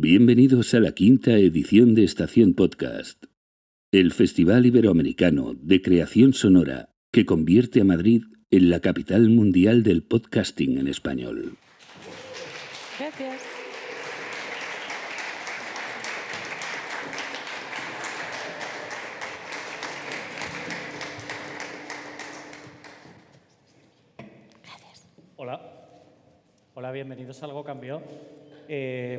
Bienvenidos a la quinta edición de Estación Podcast, el Festival Iberoamericano de Creación Sonora que convierte a Madrid en la capital mundial del podcasting en español. Gracias. Hola, bienvenidos a Algo Cambió.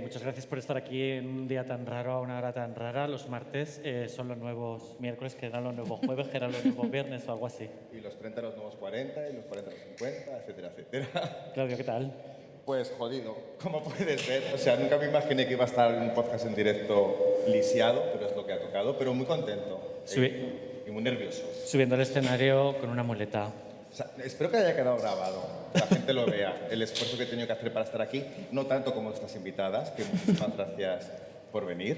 Muchas gracias por estar aquí en un día tan raro, a una hora tan rara. Los martes son los nuevos miércoles, que eran los nuevos jueves, que eran los nuevos viernes o algo así. Y los 30 los nuevos 40, y los 40 los 50, etcétera, etcétera. Claudio, ¿qué tal? Pues jodido, ¿cómo puede ser? O sea, nunca me imaginé que iba a estar en un podcast en directo lisiado, pero es lo que ha tocado, pero muy contento y muy nervioso. Subiendo al escenario con una muleta. O sea, espero que haya quedado grabado, la gente lo vea, el esfuerzo que he tenido que hacer para estar aquí, no tanto como nuestras invitadas, que muchísimas gracias por venir.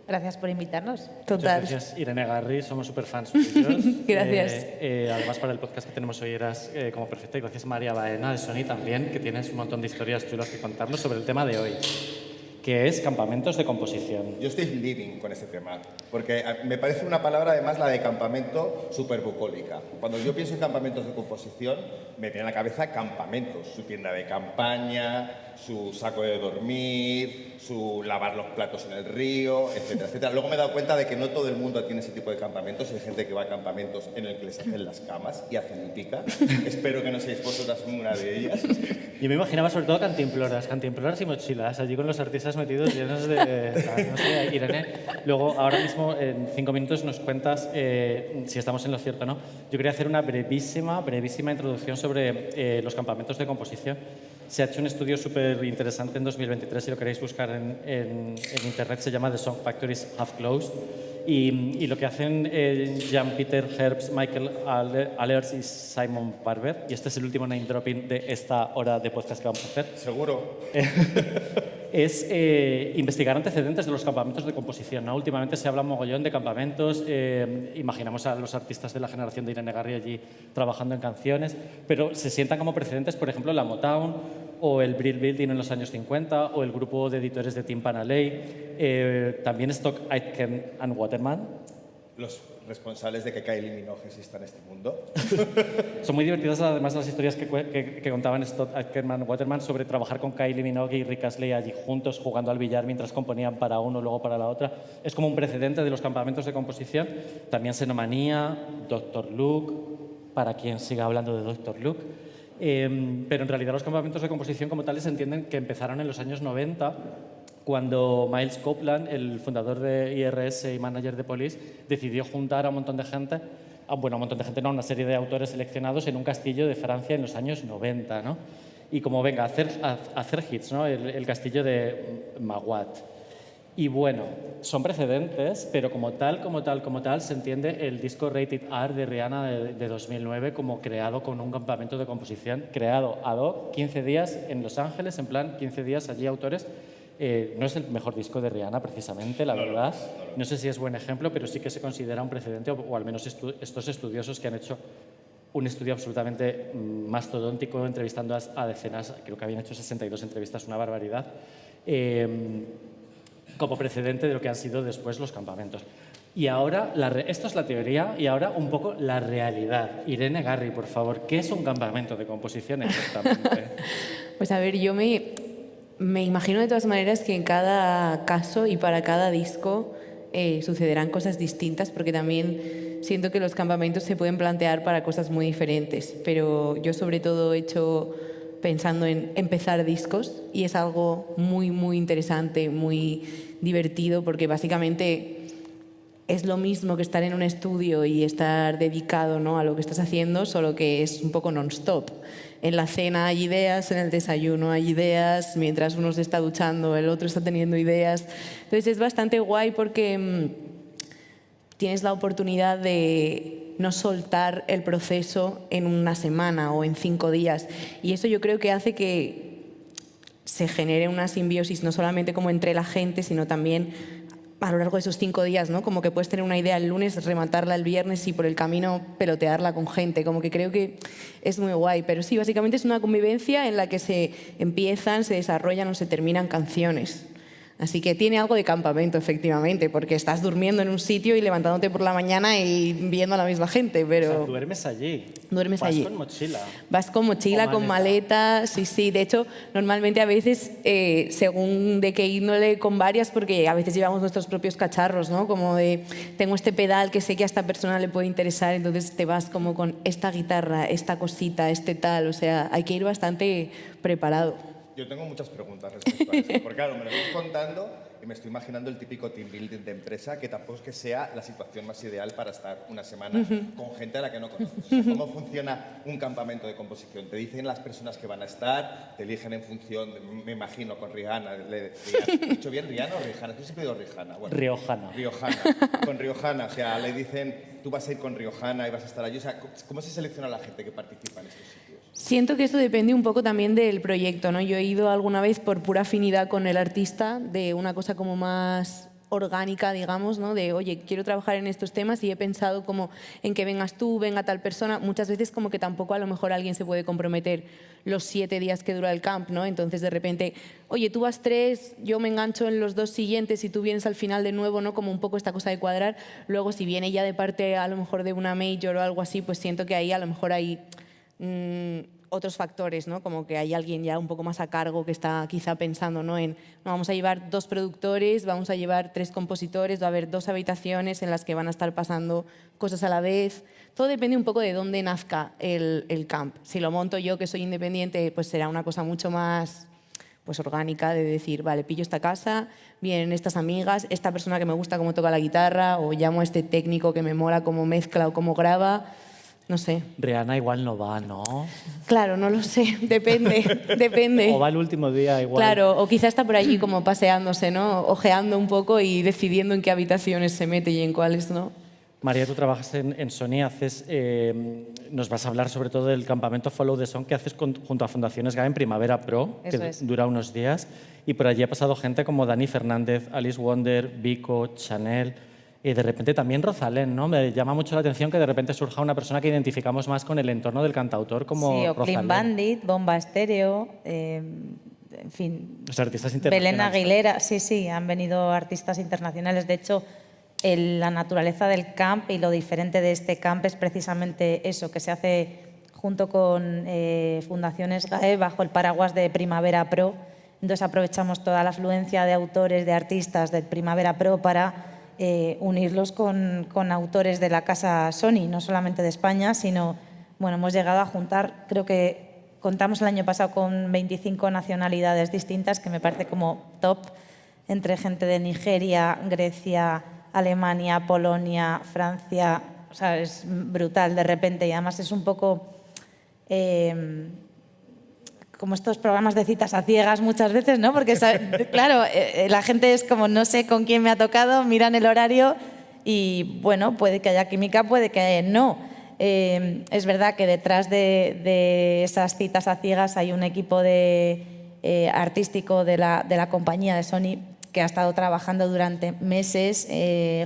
Gracias por invitarnos. Total. Muchas gracias, Irene Garri, somos súper fans suyos. Gracias. Además, para el podcast que tenemos hoy eras como perfecta. Y gracias a María Baena de Sony también, que tienes un montón de historias chulas que contarnos sobre el tema de hoy, que es campamentos de composición. Yo estoy living con este tema, porque me parece una palabra, además, la de campamento, súper bucólica. Cuando yo pienso en campamentos de composición, me viene a la cabeza campamentos, su tienda de campaña, su saco de dormir, su lavar los platos en el río, etcétera, etcétera. Luego me he dado cuenta de que no todo el mundo tiene ese tipo de campamentos. Hay gente que va a campamentos en el que les hacen las camas y hacen pica. Espero que no seáis vosotras una de ellas. Yo me imaginaba sobre todo cantimploras y mochilas, allí con los artistas metidos llenos de... no sé, Irene. Luego, ahora mismo, en 5 minutos nos cuentas si estamos en lo cierto o no. Yo quería hacer una brevísima introducción sobre los campamentos de composición. Se ha hecho un estudio súper interesante en 2023, si lo queréis buscar en internet, se llama The Song Factories Have Closed. Y lo que hacen Jan-Peter Herbst, Michael Allers y Simon Barber, y este es el último name dropping de esta hora de podcast que vamos a hacer. Seguro. Es investigar antecedentes de los campamentos de composición, ¿no? Últimamente se habla mogollón de campamentos, imaginamos a los artistas de la generación de Irene Garri allí trabajando en canciones, pero se sientan como precedentes, por ejemplo, la Motown o el Brill Building en los años 50 o el grupo de editores de Tim Panalei, también Stock Aitken and Waterman. Los responsables de que Kylie Minogue exista en este mundo. Son muy divertidas además las historias que contaban Stock Aitken and Waterman sobre trabajar con Kylie Minogue y Rick Astley allí juntos jugando al billar mientras componían para uno, luego para la otra. Es como un precedente de los campamentos de composición. También Xenomania, Dr. Luke, para quien siga hablando de Dr. Luke. Pero en realidad los campamentos de composición como tales se entienden que empezaron en los años 90, cuando Miles Copeland, el fundador de IRS y manager de Police, decidió juntar a un montón de gente, una serie de autores seleccionados en un castillo de Francia en los años 90, ¿no? Y como venga, hacer hits, ¿no? El castillo de Maguat. Y bueno, son precedentes, pero como tal, se entiende el disco Rated R de Rihanna de 2009 como creado con un campamento de composición, creado ad hoc, 15 días en Los Ángeles, en plan 15 días allí autores. No es el mejor disco de Rihanna, precisamente, la verdad. No sé si es buen ejemplo, pero sí que se considera un precedente, o al menos estos estudiosos que han hecho un estudio absolutamente mastodóntico, entrevistando a decenas, creo que habían hecho 62 entrevistas, una barbaridad, como precedente de lo que han sido después los campamentos. Y ahora, esto es la teoría, y ahora un poco la realidad. Irene Garri, por favor, ¿qué es un campamento de composición exactamente? Pues a ver, yo me imagino de todas maneras que en cada caso y para cada disco sucederán cosas distintas, porque también siento que los campamentos se pueden plantear para cosas muy diferentes, pero yo sobre todo he hecho pensando en empezar discos y es algo muy, muy interesante, muy divertido, porque básicamente es lo mismo que estar en un estudio y estar dedicado, ¿no?, a lo que estás haciendo, solo que es un poco non-stop. En la cena hay ideas, en el desayuno hay ideas, mientras uno se está duchando, el otro está teniendo ideas. Entonces es bastante guay porque tienes la oportunidad de no soltar el proceso en una semana o en 5 días. Y eso yo creo que hace que se genere una simbiosis no solamente como entre la gente, sino también a lo largo de esos 5 días, ¿no? Como que puedes tener una idea el lunes, rematarla el viernes y por el camino pelotearla con gente. Como que creo que es muy guay. Pero sí, básicamente es una convivencia en la que se empiezan, se desarrollan o se terminan canciones. Así que tiene algo de campamento, efectivamente, porque estás durmiendo en un sitio y levantándote por la mañana y viendo a la misma gente, pero... O sea, duermes allí. Duermes allí. Vas con mochila. Vas con mochila, con maleta, sí, sí. De hecho, normalmente a veces, según de qué índole, con varias, porque a veces llevamos nuestros propios cacharros, ¿no? Como de, tengo este pedal que sé que a esta persona le puede interesar, entonces te vas como con esta guitarra, esta cosita, este tal, o sea, hay que ir bastante preparado. Yo tengo muchas preguntas respecto a eso, porque claro, me lo estás contando y me estoy imaginando el típico team building de empresa, que tampoco es que sea la situación más ideal para estar una semana con gente a la que no conoces. O sea, ¿cómo funciona un campamento de composición? Te dicen las personas que van a estar, te eligen en función, me imagino, con Rihanna. ¿He dicho bien Rihanna o Rihanna? Yo siempre digo Rihanna. Bueno, Riojana. Con Riojana, o sea, le dicen, tú vas a ir con Riojana y vas a estar allí. O sea, ¿cómo se selecciona la gente que participa en estos sitios? Siento que esto depende un poco también del proyecto, ¿no? Yo he ido alguna vez por pura afinidad con el artista, de una cosa como más orgánica, digamos, ¿no? De, oye, quiero trabajar en estos temas y he pensado como en que vengas tú, venga tal persona. Muchas veces como que tampoco a lo mejor alguien se puede comprometer los 7 días que dura el camp, ¿no? Entonces de repente, oye, tú vas 3, yo me engancho en los 2 siguientes y tú vienes al final de nuevo, ¿no? Como un poco esta cosa de cuadrar. Luego si viene ya de parte a lo mejor de una major o algo así, pues siento que ahí a lo mejor hay otros factores, ¿no? Como que hay alguien ya un poco más a cargo que está quizá pensando, ¿no? En, no, vamos a llevar 2 productores, vamos a llevar 3 compositores, va a haber 2 habitaciones en las que van a estar pasando cosas a la vez. Todo depende un poco de dónde nazca el camp. Si lo monto yo, que soy independiente, pues será una cosa mucho más pues orgánica, de decir, vale, pillo esta casa, vienen estas amigas, esta persona que me gusta cómo toca la guitarra, o llamo a este técnico que me mola cómo mezcla o cómo graba. No sé. Rihanna igual no va, ¿no? Claro, no lo sé, depende. O va el último día igual. Claro, o quizá está por allí como paseándose, ¿no? Ojeando un poco y decidiendo en qué habitaciones se mete y en cuáles no. María, tú trabajas en Sony, nos vas a hablar sobre todo del campamento Follow the Sun que haces junto a Fundaciones GAE en Primavera Pro, que dura unos días, y por allí ha pasado gente como Dani Fernández, Alice Wonder, Vico, Chanel, y de repente también Rosalén, ¿no? Me llama mucho la atención que de repente surja una persona que identificamos más con el entorno del cantautor como sí, o Rosalén. Clean Bandit, Bomba Estéreo, en fin. Los artistas internacionales. Belén Aguilera, sí, han venido artistas internacionales. De hecho, la naturaleza del camp y lo diferente de este camp es precisamente eso, que se hace junto con Fundaciones GAE bajo el paraguas de Primavera Pro. Entonces aprovechamos toda la afluencia de autores, de artistas del Primavera Pro para unirlos con autores de la casa Sony, no solamente de España, sino, bueno, hemos llegado a juntar, creo que contamos el año pasado con 25 nacionalidades distintas, que me parece como top, entre gente de Nigeria, Grecia, Alemania, Polonia, Francia. O sea, es brutal de repente y además es un poco como estos programas de citas a ciegas muchas veces, ¿no? Porque, claro, la gente es como no sé con quién me ha tocado, miran el horario y, bueno, puede que haya química, puede que no. Es verdad que detrás de esas citas a ciegas hay un equipo artístico de la compañía de Sony que ha estado trabajando durante meses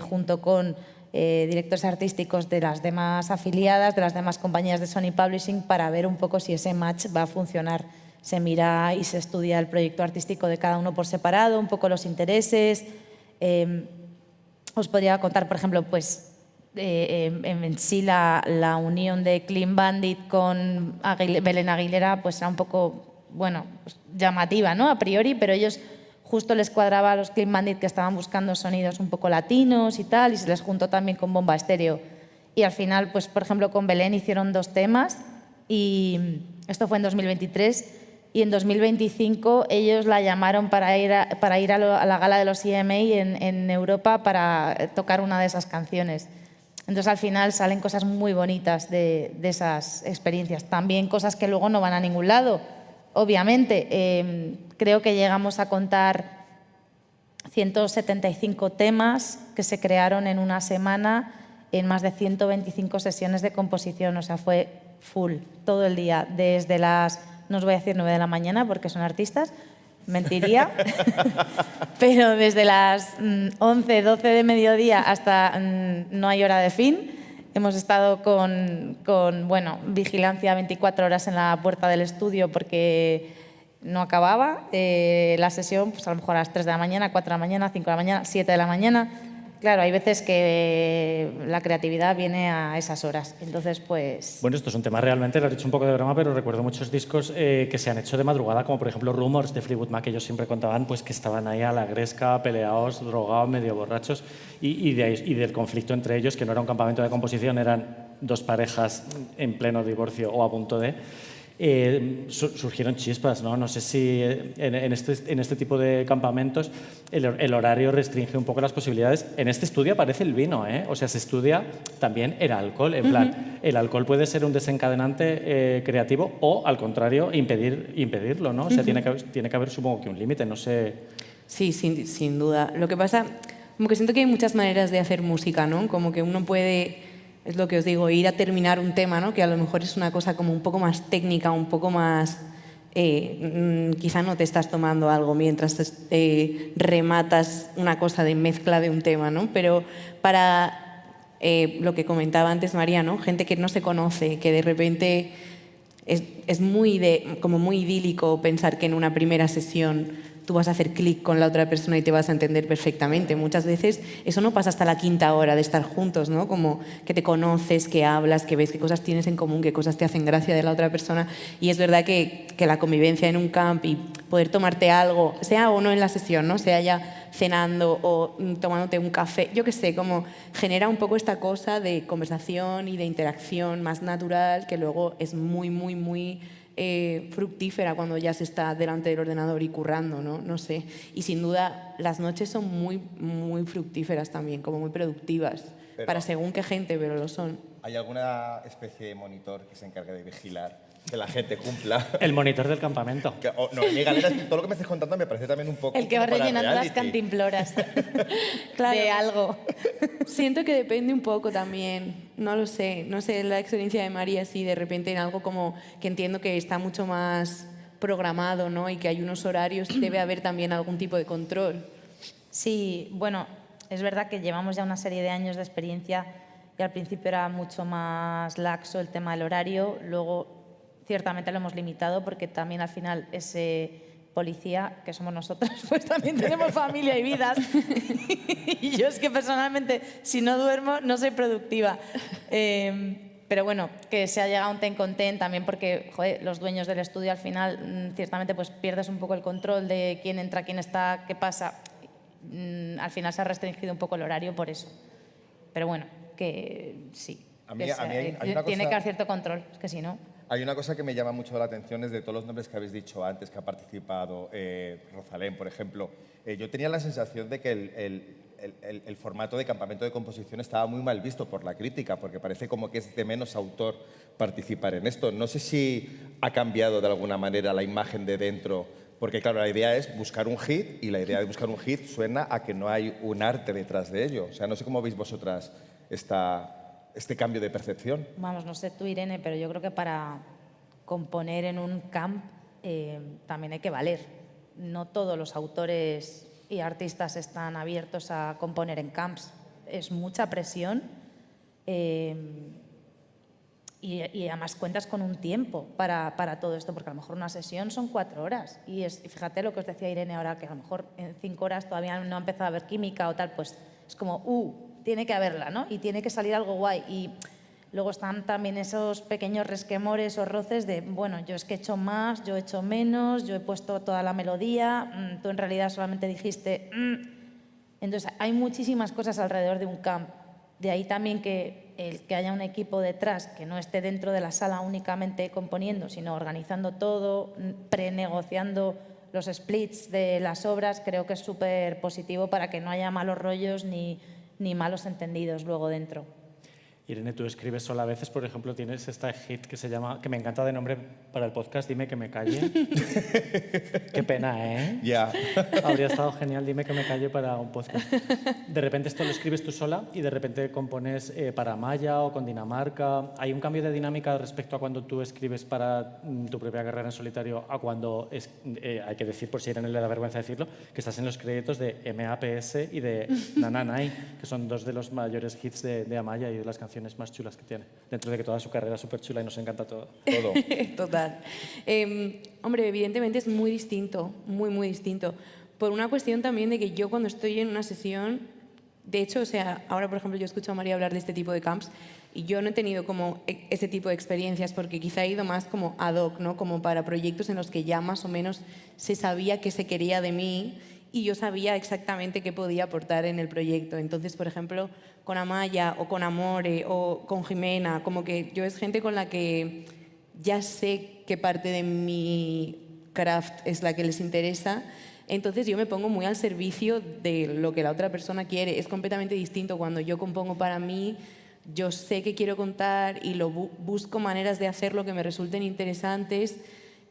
junto con directores artísticos de las demás afiliadas, de las demás compañías de Sony Publishing, para ver un poco si ese match va a funcionar. Se mira y se estudia el proyecto artístico de cada uno por separado, un poco los intereses. Os podría contar, por ejemplo, pues, en sí la unión de Clean Bandit con Belén Aguilera pues era un poco, bueno, pues, llamativa, ¿no? A priori, pero ellos justo les cuadraba a los Clean Bandit que estaban buscando sonidos un poco latinos y tal, y se les juntó también con Bomba Estéreo. Y al final, pues, por ejemplo, con Belén hicieron 2 temas y esto fue en 2023 y en 2025 ellos la llamaron para ir a la gala de los EMA en Europa para tocar una de esas canciones. Entonces, al final salen cosas muy bonitas de esas experiencias. También cosas que luego no van a ningún lado. Obviamente, creo que llegamos a contar 175 temas que se crearon en una semana en más de 125 sesiones de composición. O sea, fue full, todo el día, desde las, no os voy a decir 9 de la mañana porque son artistas, mentiría, pero desde las 11, 12 de mediodía hasta no hay hora de fin. Hemos estado con bueno, vigilancia 24 horas en la puerta del estudio porque no acababa. La sesión, pues a lo mejor a las 3 de la mañana, 4 de la mañana, 5 de la mañana, 7 de la mañana. Claro, hay veces que la creatividad viene a esas horas. Entonces, pues... Bueno, esto es un tema realmente, lo he dicho un poco de broma, pero recuerdo muchos discos que se han hecho de madrugada, como por ejemplo Rumors de Fleetwood Mac, que ellos siempre contaban pues, que estaban ahí a la gresca, peleados, drogados, medio borrachos, y del conflicto entre ellos, que no era un campamento de composición, eran dos parejas en pleno divorcio o a punto de... surgieron chispas, ¿no? No sé si en este tipo de campamentos el horario restringe un poco las posibilidades. En este estudio aparece el vino, ¿eh? O sea, se estudia también el alcohol. En plan, el alcohol puede ser un desencadenante creativo o, al contrario, impedirlo, ¿no? O sea, tiene que haber, supongo que un límite, no sé... Sí, sin duda. Lo que pasa, como que siento que hay muchas maneras de hacer música, ¿no? Como que uno puede... Es lo que os digo, ir a terminar un tema, ¿no? Que a lo mejor es una cosa como un poco más técnica, un poco más... quizá no te estás tomando algo mientras rematas una cosa de mezcla de un tema, ¿no? Pero para lo que comentaba antes María, ¿no? Gente que no se conoce, que de repente es como muy idílico pensar que en una primera sesión tú vas a hacer clic con la otra persona y te vas a entender perfectamente. Muchas veces eso no pasa hasta la quinta hora de estar juntos, ¿no? Como que te conoces, que hablas, que ves qué cosas tienes en común, qué cosas te hacen gracia de la otra persona. Y es verdad que la convivencia en un camp y poder tomarte algo, sea o no en la sesión, ¿no? Sea ya cenando o tomándote un café, yo qué sé, como genera un poco esta cosa de conversación y de interacción más natural que luego es muy, muy, muy... fructífera cuando ya se está delante del ordenador y currando, ¿no? No sé. Y sin duda las noches son muy, muy fructíferas también, como muy productivas, para según qué gente, pero lo son. ¿Hay alguna especie de monitor que se encargue de vigilar que la gente cumpla? El monitor del campamento. No, mi galera, todo lo que me estás contando me parece también un poco... El que va para rellenando las reality. cantimploras Claro. de algo. Siento que depende un poco también, no lo sé, no sé la experiencia de María, si de repente en algo como que entiendo que está mucho más programado, ¿no? Y que hay unos horarios, debe haber también algún tipo de control. Sí, bueno, es verdad que llevamos ya una serie de años de experiencia y al principio era mucho más laxo el tema del horario, luego ciertamente lo hemos limitado porque también al final ese policía, que somos nosotros, pues también tenemos familia y vidas. Y yo es que personalmente, si no duermo, no soy productiva. Pero bueno, que se ha llegado a un ten con ten también porque, joder, los dueños del estudio al final, ciertamente, pues pierdes un poco el control de quién entra, quién está, qué pasa. Al final se ha restringido un poco el horario por eso. Pero bueno, que sí. Tiene que haber cierto control, es que si no... Hay una cosa que me llama mucho la atención, es de todos los nombres que habéis dicho antes, que ha participado, Rosalén, por ejemplo. Yo tenía la sensación de que el formato de campamento de composición estaba muy mal visto por la crítica, porque parece como que es de menos autor participar en esto. No sé si ha cambiado de alguna manera la imagen de dentro, porque claro, la idea es buscar un hit, y la idea de buscar un hit suena a que no hay un arte detrás de ello. O sea, no sé cómo veis vosotras este cambio de percepción. Vamos, no sé tú, Irene, pero yo creo que para componer en un camp también hay que valer. No todos los autores y artistas están abiertos a componer en camps. Es mucha presión y además cuentas con un tiempo para todo esto, porque a lo mejor una sesión son 4 horas. Y fíjate lo que os decía Irene ahora, que a lo mejor en 5 horas todavía no ha empezado a haber química o tal, pues es como, tiene que haberla, ¿no? Y tiene que salir algo guay. Y luego están también esos pequeños resquemores o roces de, bueno, yo es que he hecho más, yo he hecho menos, yo he puesto toda la melodía, tú en realidad solamente dijiste... Entonces, hay muchísimas cosas alrededor de un camp. De ahí también que haya un equipo detrás que no esté dentro de la sala únicamente componiendo, sino organizando todo, prenegociando los splits de las obras, creo que es súper positivo para que no haya malos rollos ni malos entendidos luego dentro. Irene, tú escribes sola a veces, por ejemplo, tienes esta hit que se llama, que me encanta de nombre para el podcast, Dime que me calle. Qué pena, ¿eh? Ya. Habría estado genial, Dime que me calle para un podcast. De repente esto lo escribes tú sola y de repente compones para Amaya o con Dinamarca. ¿Hay un cambio de dinámica respecto a cuando tú escribes para tu propia carrera en solitario a cuando, hay que decir, por si a Irene le da vergüenza decirlo, que estás en los créditos de MAPS y de Nananay, que son dos de los mayores hits de Amaya y de las canciones canciones más chulas que tiene, dentro de que toda su carrera es súper chula y nos encanta todo. Total. Hombre, evidentemente es muy distinto, muy, muy distinto. Por una cuestión también de que yo cuando estoy en una sesión, de hecho, o sea, ahora por ejemplo yo escucho a María hablar de este tipo de camps y yo no he tenido como ese tipo de experiencias porque quizá he ido más como ad hoc, ¿no? Como para proyectos en los que ya más o menos se sabía qué se quería de mí y yo sabía exactamente qué podía aportar en el proyecto. Entonces, por ejemplo, con Amaya o con Amore o con Jimena, como que yo es gente con la que ya sé qué parte de mi craft es la que les interesa. Entonces yo me pongo muy al servicio de lo que la otra persona quiere. Es completamente distinto cuando yo compongo para mí, yo sé qué quiero contar y busco maneras de hacerlo que me resulten interesantes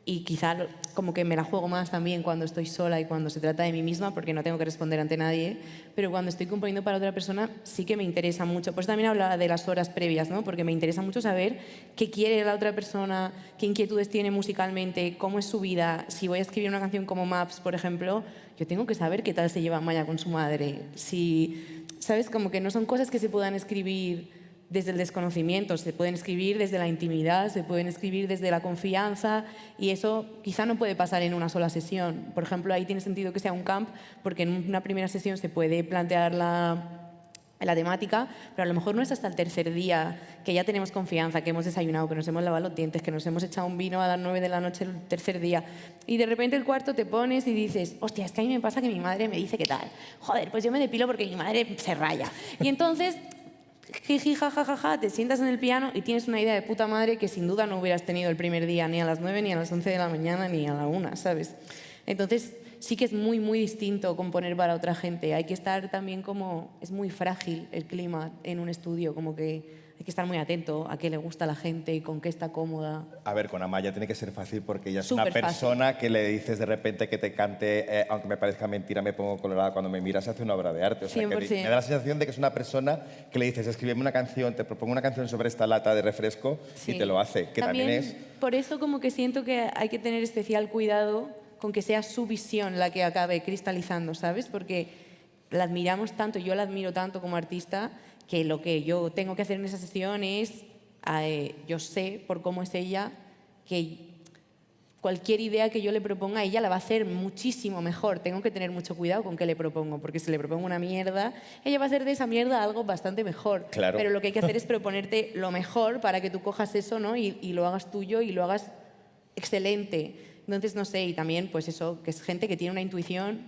y quizá como que me la juego más también cuando estoy sola y cuando se trata de mí misma porque no tengo que responder ante nadie, pero cuando estoy componiendo para otra persona sí que me interesa mucho. Pues también hablaba de las horas previas, ¿no? Porque me interesa mucho saber qué quiere la otra persona, qué inquietudes tiene musicalmente, cómo es su vida. Si voy a escribir una canción como Maps, por ejemplo, yo tengo que saber qué tal se lleva Maya con su madre. Si, ¿sabes? Como que no son cosas que se puedan escribir desde el desconocimiento, se pueden escribir desde la intimidad, se pueden escribir desde la confianza y eso quizá no puede pasar en una sola sesión. Por ejemplo, ahí tiene sentido que sea un camp porque en una primera sesión se puede plantear la temática, pero a lo mejor no es hasta el tercer día que ya tenemos confianza, que hemos desayunado, que nos hemos lavado los dientes, que nos hemos echado un vino a las 9 de la noche el tercer día y de repente el cuarto te pones y dices, hostia, es que a mí me pasa que mi madre me dice qué tal. Joder, pues yo me depilo porque mi madre se raya. Y entonces jiji, jajajaja, te sientas en el piano y tienes una idea de puta madre que sin duda no hubieras tenido el primer día, ni a las 9, ni a las 11 de la mañana, ni a la 1, ¿sabes? Entonces sí que es muy, muy distinto componer para otra gente. Hay que estar también como... Es muy frágil el clima en un estudio, como que hay que estar muy atento a qué le gusta a la gente, con qué está cómoda. A ver, con Amaya tiene que ser fácil porque ella es Súper una persona que le dices de repente que te cante, aunque me parezca mentira, me pongo colorada cuando me miras, hace una obra de arte. O sea, que 100%. me da la sensación de que es una persona que le dices, escríbeme una canción, te propongo una canción sobre esta lata de refresco Sí. y te lo hace, que también es... Por eso como que siento que hay que tener especial cuidado con que sea su visión la que acabe cristalizando, ¿sabes? Porque la admiramos tanto, yo la admiro tanto como artista, que lo que yo tengo que hacer en esa sesión es, yo sé por cómo es ella, que cualquier idea que yo le proponga, ella la va a hacer muchísimo mejor. Tengo que tener mucho cuidado con qué le propongo, porque si le propongo una mierda, ella va a hacer de esa mierda algo bastante mejor. Claro. Pero lo que hay que hacer es proponerte lo mejor para que tú cojas eso, ¿no? y lo hagas tuyo y lo hagas excelente. Entonces, no sé, y también, pues eso, que es gente que tiene una intuición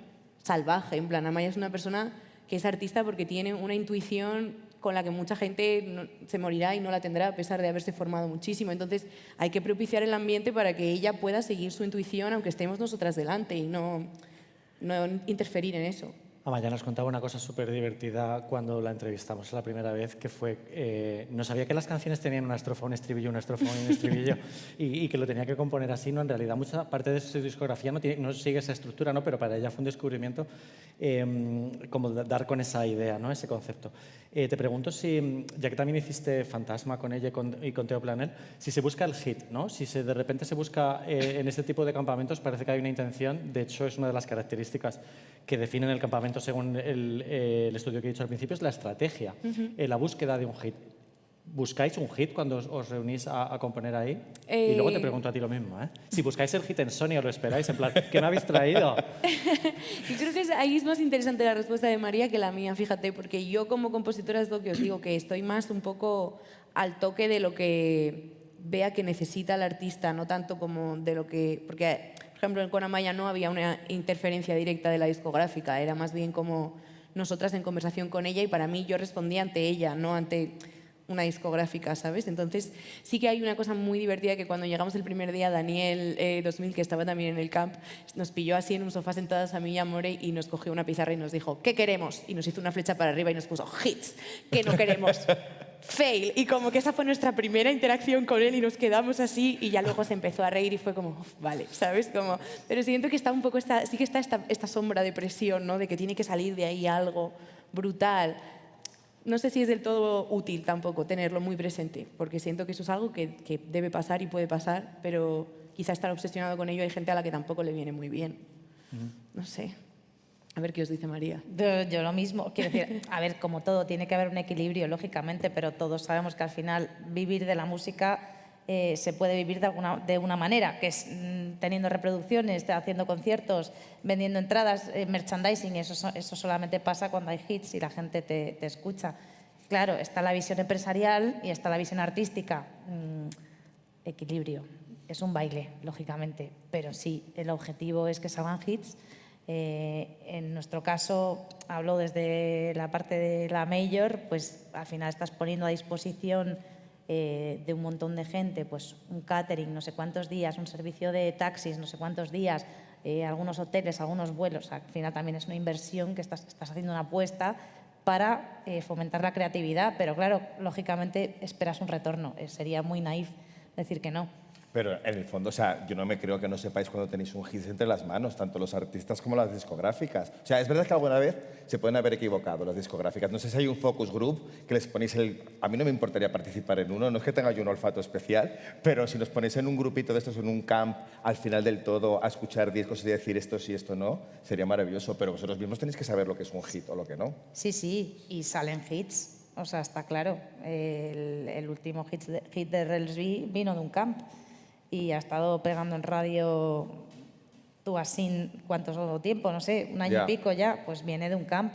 salvaje. En plan, Amaya es una persona que es artista porque tiene una intuición con la que mucha gente se morirá y no la tendrá a pesar de haberse formado muchísimo. Entonces, hay que propiciar el ambiente para que ella pueda seguir su intuición aunque estemos nosotras delante y no interferir en eso. Amaya nos contaba una cosa súper divertida cuando la entrevistamos la primera vez, que fue, no sabía que las canciones tenían una estrofa, un estribillo, una estrofa, un estribillo, y que lo tenía que componer así, ¿no? En realidad, mucha parte de su discografía no sigue esa estructura, ¿no? Pero para ella fue un descubrimiento como dar con esa idea, ¿no? Ese concepto. Te pregunto si, ya que también hiciste Fantasma con ella y con Teo Planel, si se busca el hit, ¿no? Si de repente se busca en este tipo de campamentos, parece que hay una intención, de hecho es una de las características que definen el campamento según el estudio que he dicho al principio, es la estrategia, la búsqueda de un hit. ¿Buscáis un hit cuando os reunís a componer ahí? Y luego te pregunto a ti lo mismo, ¿eh? Si buscáis el hit en Sony, os lo esperáis, en plan, ¿qué me habéis traído? Yo creo que ahí es más interesante la respuesta de María que la mía, fíjate, porque yo como compositora es lo que os digo, que estoy más un poco al toque de lo que vea que necesita el artista, no tanto como de lo que... Porque, por ejemplo, con Amaya no había una interferencia directa de la discográfica, era más bien como nosotras en conversación con ella y para mí yo respondía ante ella, no ante una discográfica, ¿sabes? Entonces sí que hay una cosa muy divertida que cuando llegamos el primer día, Daniel 2000, que estaba también en el camp, nos pilló así en un sofá sentadas a mí y a More y nos cogió una pizarra y nos dijo, ¿qué queremos? Y nos hizo una flecha para arriba y nos puso, hits, ¿qué no queremos? Fail. Y como que esa fue nuestra primera interacción con él y nos quedamos así y ya luego se empezó a reír y fue como, vale, ¿sabes? Como, pero siento que está un poco sí que está esta sombra de presión, ¿no? De que tiene que salir de ahí algo brutal. No sé si es del todo útil tampoco tenerlo muy presente, porque siento que eso es algo que debe pasar y puede pasar, pero quizá estar obsesionado con ello hay gente a la que tampoco le viene muy bien. No sé. A ver qué os dice María. Yo lo mismo, quiero decir, a ver, como todo, tiene que haber un equilibrio, lógicamente, pero todos sabemos que al final vivir de la música se puede vivir de una manera, que es teniendo reproducciones, haciendo conciertos, vendiendo entradas, merchandising, eso solamente pasa cuando hay hits y la gente te escucha. Claro, está la visión empresarial y está la visión artística. Equilibrio. Es un baile, lógicamente, pero sí, el objetivo es que salgan hits. En nuestro caso, hablo desde la parte de la major, pues al final estás poniendo a disposición de un montón de gente, pues un catering, no sé cuántos días, un servicio de taxis, no sé cuántos días, algunos hoteles, algunos vuelos. Al final también es una inversión que estás haciendo una apuesta para fomentar la creatividad, pero claro, lógicamente esperas un retorno. Sería muy naif decir que no. Pero en el fondo, o sea, yo no me creo que no sepáis cuando tenéis un hit entre las manos, tanto los artistas como las discográficas. O sea, es verdad que alguna vez se pueden haber equivocado las discográficas. No sé si hay un focus group que les ponéis el... A mí no me importaría participar en uno, no es que tenga yo un olfato especial, pero si nos ponéis en un grupito de estos, en un camp, al final del todo, a escuchar discos y decir esto sí, esto no, sería maravilloso. Pero vosotros mismos tenéis que saber lo que es un hit o lo que no. Sí, y salen hits. O sea, está claro. El último hit de Relsby vino de un camp. Y ha estado pegando en radio tú así, ¿cuánto tiempo? No sé, un año y pico ya, pues viene de un camp.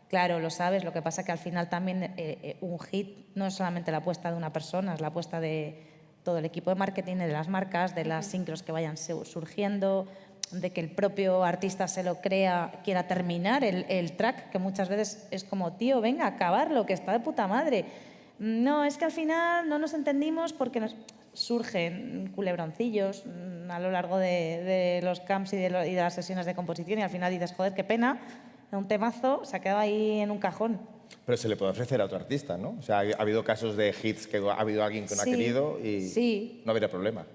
Claro, lo sabes, lo que pasa que al final también un hit no es solamente la apuesta de una persona, es la apuesta de todo el equipo de marketing, de las marcas, de las sincros que vayan surgiendo, de que el propio artista se lo crea, quiera terminar el track, que muchas veces es como, tío, venga, a acabarlo, que está de puta madre. No, es que al final no nos entendimos porque surgen culebroncillos a lo largo de los camps y de las sesiones de composición y al final dices, joder, qué pena, un temazo se ha quedado ahí en un cajón. Pero se le puede ofrecer a otro artista, ¿no? O sea, ha habido casos de hits que ha habido alguien que no ha querido y no habría problema.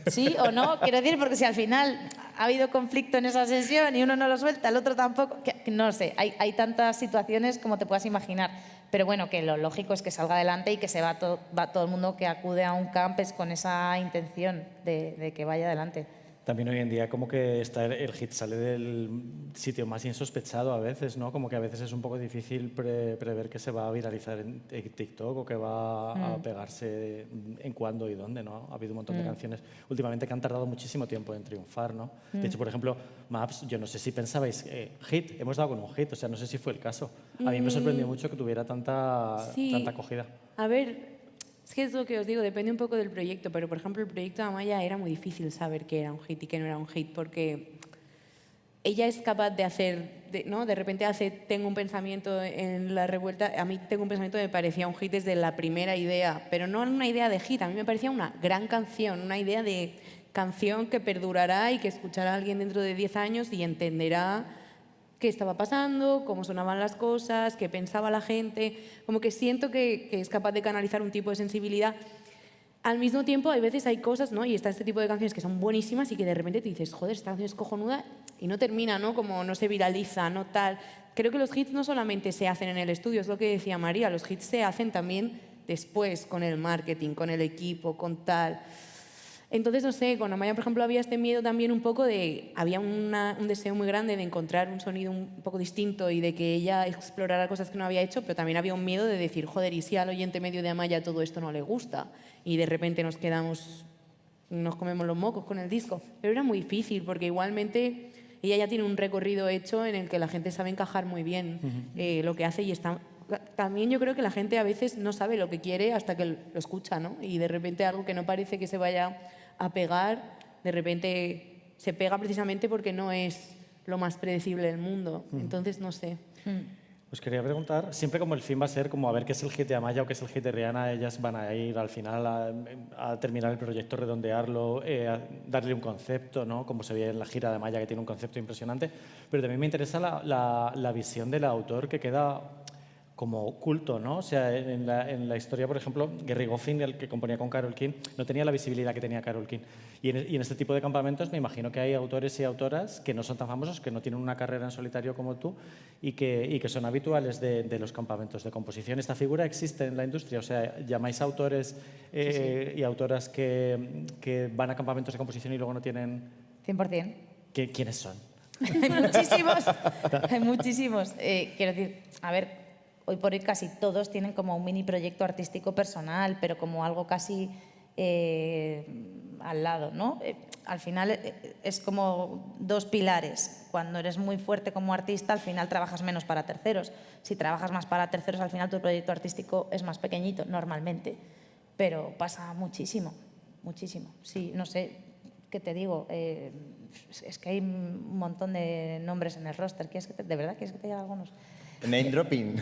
Sí o no, quiero decir, porque si al final ha habido conflicto en esa sesión y uno no lo suelta, el otro tampoco, no sé, hay tantas situaciones como te puedas imaginar, pero bueno, que lo lógico es que salga adelante y que se va todo el mundo que acude a un camp es con esa intención de que vaya adelante. También hoy en día como que el hit sale del sitio más insospechado a veces, ¿no? Como que a veces es un poco difícil prever que se va a viralizar en TikTok o que va a pegarse en cuándo y dónde, ¿no? Ha habido un montón de canciones últimamente que han tardado muchísimo tiempo en triunfar, ¿no? De hecho, por ejemplo, Maps, yo no sé si pensabais, hit, hemos dado con un hit, o sea, no sé si fue el caso. A mí me sorprendió mucho que tuviera tanta acogida. A ver, es que es lo que os digo, depende un poco del proyecto, pero por ejemplo el proyecto de Amaya era muy difícil saber qué era un hit y qué no era un hit, porque ella es capaz de hacer, ¿no? De repente tengo un pensamiento en La Revuelta, a mí tengo un pensamiento que me parecía un hit desde la primera idea, pero no una idea de hit, a mí me parecía una gran canción, una idea de canción que perdurará y que escuchará a alguien dentro de 10 años y entenderá qué estaba pasando, cómo sonaban las cosas, qué pensaba la gente, como que siento que es capaz de canalizar un tipo de sensibilidad. Al mismo tiempo, hay veces hay cosas, ¿no? Y está este tipo de canciones que son buenísimas y que de repente te dices, joder, esta canción es cojonuda y no termina, ¿no? Como no se viraliza, no tal. Creo que los hits no solamente se hacen en el estudio, es lo que decía María, los hits se hacen también después, con el marketing, con el equipo, con tal. Entonces, no sé, con Amaya, por ejemplo, había este miedo también un poco había un deseo muy grande de encontrar un sonido un poco distinto y de que ella explorara cosas que no había hecho, pero también había un miedo de decir, joder, ¿y si al oyente medio de Amaya todo esto no le gusta? Y de repente nos comemos los mocos con el disco. Pero era muy difícil, porque igualmente ella ya tiene un recorrido hecho en el que la gente sabe encajar muy bien lo que hace y está... También yo creo que la gente a veces no sabe lo que quiere hasta que lo escucha, ¿no? Y de repente algo que no parece que se vaya a pegar, de repente se pega precisamente porque no es lo más predecible del mundo. Entonces, no sé. Os quería preguntar, siempre como el fin va a ser como a ver qué es el hit de Amaya o qué es el hit de Rihanna, ellas van a ir al final a terminar el proyecto, redondearlo, a darle un concepto, ¿no? Como se ve en la gira de Amaya, que tiene un concepto impresionante. Pero también me interesa la visión del autor que queda como culto, ¿no? O sea, en la historia, por ejemplo, Gerry Goffin, el que componía con Carole King, no tenía la visibilidad que tenía Carole King. Y en este tipo de campamentos me imagino que hay autores y autoras que no son tan famosos, que no tienen una carrera en solitario como tú y que son habituales de los campamentos de composición. ¿Esta figura existe en la industria? O sea, ¿llamáis autores y autoras que van a campamentos de composición y luego no tienen...? 100%. ¿Quiénes son? Hay muchísimos. Quiero decir, a ver, hoy por hoy casi todos tienen como un mini proyecto artístico personal, pero como algo casi al lado, ¿no? Al final es como dos pilares. Cuando eres muy fuerte como artista, al final trabajas menos para terceros. Si trabajas más para terceros, al final tu proyecto artístico es más pequeñito, normalmente. Pero pasa muchísimo, muchísimo. Sí, no sé, ¿qué te digo? Es que hay un montón de nombres en el roster. ¿De verdad quieres que te diga algunos? Name dropping.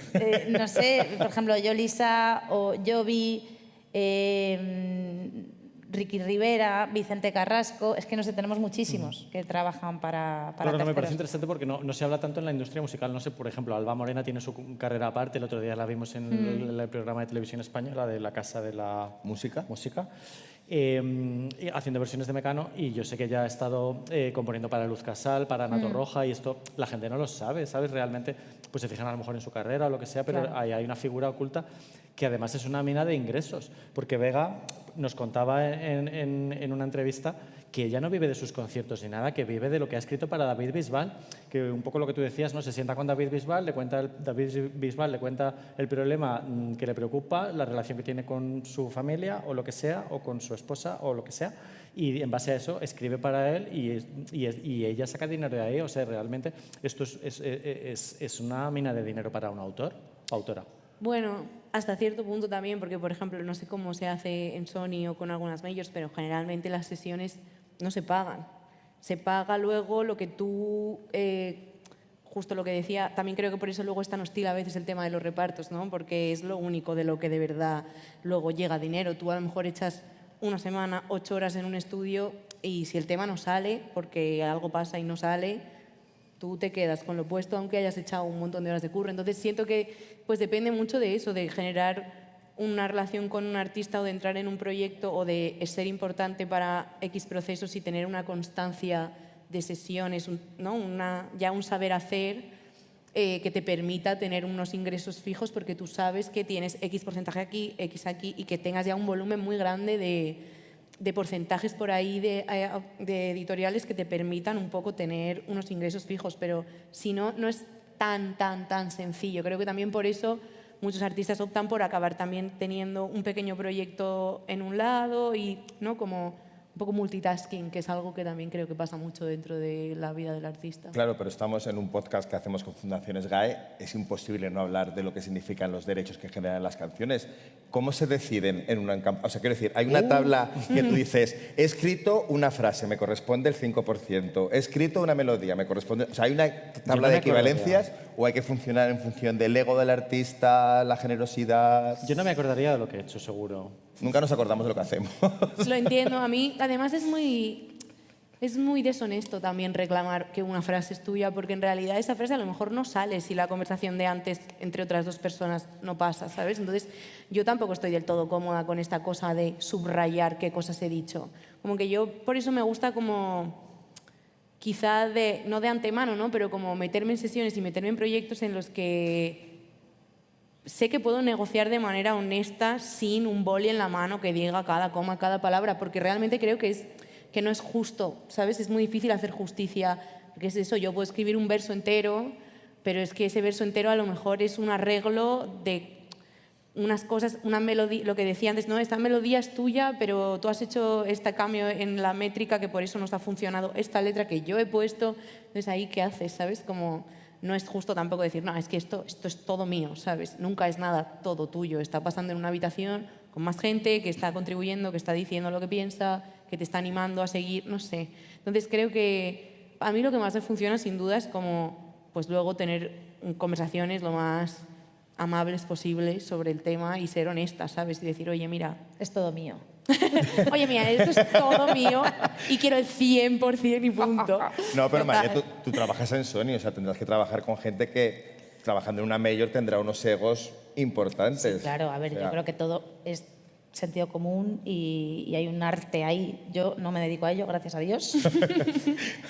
No sé, por ejemplo, Yolisa o Jovi, Ricky Rivera, Vicente Carrasco, es que no sé, tenemos muchísimos que trabajan para Claro, no, me parece terceros. interesante porque no se habla tanto en la industria musical. No sé, por ejemplo, Alba Morena tiene su carrera aparte. El otro día la vimos en el programa de televisión española de la Casa de la Música. Haciendo versiones de Mecano, y yo sé que ella ha estado componiendo para Luz Casal, para Ana Torroja, y esto la gente no lo sabe, ¿sabes? Realmente pues se fijan a lo mejor en su carrera o lo que sea, pero Claro. hay una figura oculta que además es una mina de ingresos, porque Vega nos contaba en una entrevista que ella no vive de sus conciertos ni nada, que vive de lo que ha escrito para David Bisbal, que un poco lo que tú decías, ¿no? Se sienta con David Bisbal, David Bisbal le cuenta el problema que le preocupa, la relación que tiene con su familia o lo que sea, o con su esposa o lo que sea, y en base a eso escribe para él y ella saca dinero de ahí. O sea, realmente esto es una mina de dinero para un autor o autora. Bueno, hasta cierto punto también, porque por ejemplo, no sé cómo se hace en Sony o con algunas majors, pero generalmente las sesiones no se pagan. Se paga luego lo que tú, justo lo que decía, también creo que por eso luego es tan hostil a veces el tema de los repartos, ¿no? Porque es lo único de lo que de verdad luego llega dinero. Tú a lo mejor echas una semana, 8 horas en un estudio y si el tema no sale, porque algo pasa y no sale, tú te quedas con lo puesto aunque hayas echado un montón de horas de curro. Entonces siento que pues depende mucho de eso, de generar una relación con un artista o de entrar en un proyecto o de ser importante para X procesos y tener una constancia de sesiones, ¿no? Ya un saber hacer que te permita tener unos ingresos fijos porque tú sabes que tienes X porcentaje aquí, X aquí y que tengas ya un volumen muy grande de porcentajes por ahí de editoriales que te permitan un poco tener unos ingresos fijos, pero si no, no es tan sencillo. Creo que también por eso muchos artistas optan por acabar también teniendo un pequeño proyecto en un lado y ¿no? Como un poco multitasking, que es algo que también creo que pasa mucho dentro de la vida del artista. Claro, pero estamos en un podcast que hacemos con Fundaciones GAE. Es imposible no hablar de lo que significan los derechos que generan las canciones. ¿Cómo se deciden en una campaña? O sea, quiero decir, hay una tabla que tú dices, he escrito una frase, me corresponde el 5%. He escrito una melodía, me corresponde... O sea, ¿hay una tabla de equivalencias o hay que funcionar en función del ego del artista, la generosidad? Yo no me acordaría de lo que he hecho, seguro. Nunca nos acordamos de lo que hacemos. Lo entiendo. A mí, además, es muy deshonesto también reclamar que una frase es tuya, porque en realidad esa frase a lo mejor no sale si la conversación de antes entre otras dos personas no pasa, ¿sabes? Entonces, yo tampoco estoy del todo cómoda con esta cosa de subrayar qué cosas he dicho. Como que yo, por eso me gusta como, quizá no de antemano, ¿no? Pero como meterme en sesiones y meterme en proyectos en los que sé que puedo negociar de manera honesta sin un boli en la mano que diga cada coma, cada palabra, porque realmente creo que no es justo, ¿sabes? Es muy difícil hacer justicia, porque es eso, yo puedo escribir un verso entero, pero es que ese verso entero a lo mejor es un arreglo de unas cosas, una melodía, lo que decía antes, no, esta melodía es tuya, pero tú has hecho este cambio en la métrica que por eso nos ha funcionado esta letra que yo he puesto, entonces ahí ¿qué haces? ¿Sabes? Como no es justo tampoco decir, no, es que esto es todo mío, ¿sabes? Nunca es nada todo tuyo, está pasando en una habitación con más gente que está contribuyendo, que está diciendo lo que piensa, que te está animando a seguir, no sé. Entonces creo que a mí lo que más me funciona sin duda es como pues luego tener conversaciones lo más amables posibles sobre el tema y ser honesta, ¿sabes? Y decir, oye, mira, es todo mío. Oye, mira, esto es todo mío y quiero el 100% y punto. No, pero María, tú trabajas en Sony, o sea, tendrás que trabajar con gente que trabajando en una major tendrá unos egos importantes. Sí, claro, a ver, yo creo que todo es sentido común y hay un arte ahí. Yo no me dedico a ello, gracias a Dios.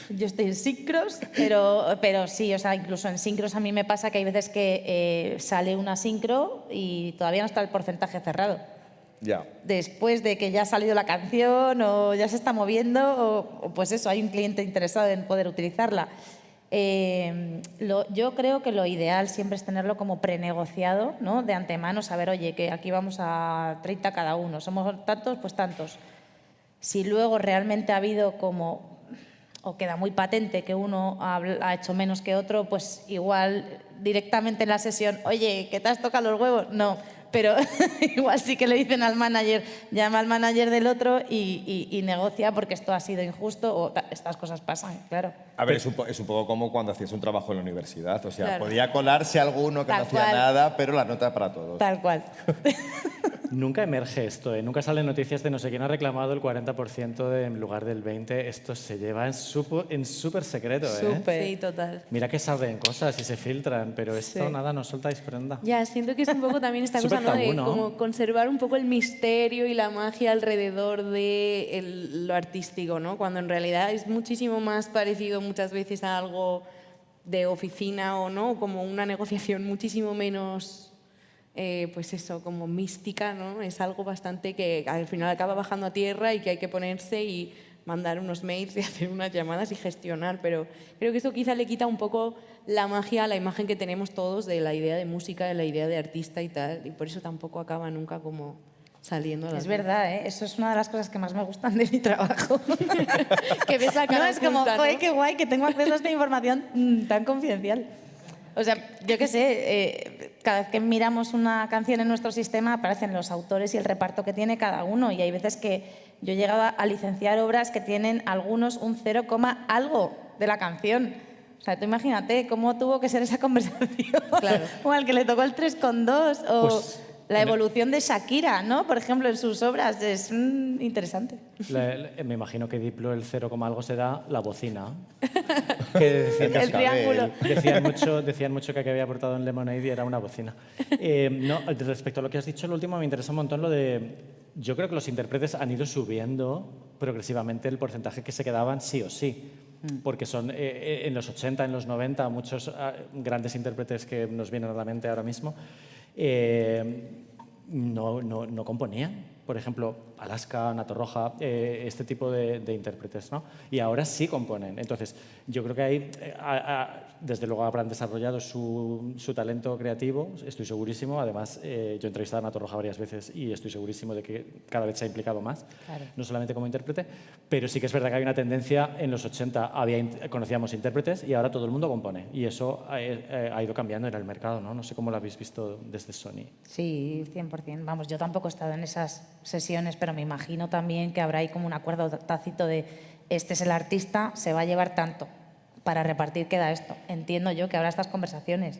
Yo estoy en sincros, pero sí, o sea, incluso en sincros a mí me pasa que hay veces que sale una sincro y todavía no está el porcentaje cerrado. Ya. Después de que ya ha salido la canción o ya se está moviendo o pues eso, hay un cliente interesado en poder utilizarla. Yo creo que lo ideal siempre es tenerlo como prenegociado, ¿no? De antemano, saber, oye, que aquí vamos a 30 cada uno, somos tantos, pues tantos. Si luego realmente ha habido como, o queda muy patente que uno ha hecho menos que otro, pues igual directamente en la sesión, oye, ¿que te has tocado los huevos? No, pero igual sí que le dicen al manager, llama al manager del otro y negocia porque esto ha sido injusto o estas cosas pasan, claro. A ver, es un poco como cuando hacías un trabajo en la universidad. O sea, Claro. podía colarse alguno que Tal no hacía cual. nada, pero la nota para todos. Tal cual. Nunca emerge esto, ¿eh? Nunca salen noticias de no sé quién ha reclamado el 40% en lugar del 20%. Esto se lleva en súper secreto, ¿eh? Súper. Sí, total. Mira que saben cosas y se filtran, pero esto Sí. nada, no soltáis prenda. Ya, siento que es un poco también esta cosa, Súper ¿no? De tabú, ¿no? como conservar un poco el misterio y la magia alrededor de lo artístico, ¿no? Cuando en realidad es muchísimo más parecido muchas veces a algo de oficina o no, como una negociación muchísimo menos, pues eso, como mística, ¿no? Es algo bastante que al final acaba bajando a tierra y que hay que ponerse y mandar unos mails y hacer unas llamadas y gestionar, pero creo que eso quizá le quita un poco la magia a la imagen que tenemos todos de la idea de música, de la idea de artista y tal, y por eso tampoco acaba nunca como saliendo a la Es luz. verdad, ¿eh? Eso es una de las cosas que más me gustan de mi trabajo. Que ves la cara No, es como, oculta, ¿no? joder, qué guay que tengo acceso a esta información tan confidencial. O sea, yo qué sé, cada vez que miramos una canción en nuestro sistema aparecen los autores y el reparto que tiene cada uno y hay veces que yo he llegado a licenciar obras que tienen algunos un 0, algo de la canción. O sea, tú imagínate cómo tuvo que ser esa conversación. Claro. O al que le tocó el 3,2 o Pues, la evolución de Shakira, ¿no? Por ejemplo, en sus obras es interesante. Me imagino que Diplo el 0, algo será la bocina. Que decían, El triángulo. decían mucho que había aportado en Lemonade y era una bocina. No, respecto a lo que has dicho, lo último me interesa un montón lo de... Yo creo que los intérpretes han ido subiendo progresivamente el porcentaje que se quedaban sí o sí. Porque son en los 80, en los 90, muchos grandes intérpretes que nos vienen a la mente ahora mismo no componían. Por ejemplo, Alaska, Nato Roja, este tipo de intérpretes, ¿no? Y ahora sí componen. Entonces, yo creo que ahí, desde luego, habrán desarrollado su talento creativo, estoy segurísimo. Además, yo he entrevistado a Nato Roja varias veces y estoy segurísimo de que cada vez se ha implicado más, Claro. no solamente como intérprete, pero sí que es verdad que hay una tendencia. En los 80 conocíamos intérpretes y ahora todo el mundo compone. Y eso ha ido cambiando en el mercado, ¿no? No sé cómo lo habéis visto desde Sony. Sí, 100%. Vamos, yo tampoco he estado en esas sesiones, pero me imagino también que habrá ahí como un acuerdo tácito de este es el artista, se va a llevar tanto, para repartir queda esto. Entiendo yo que habrá estas conversaciones.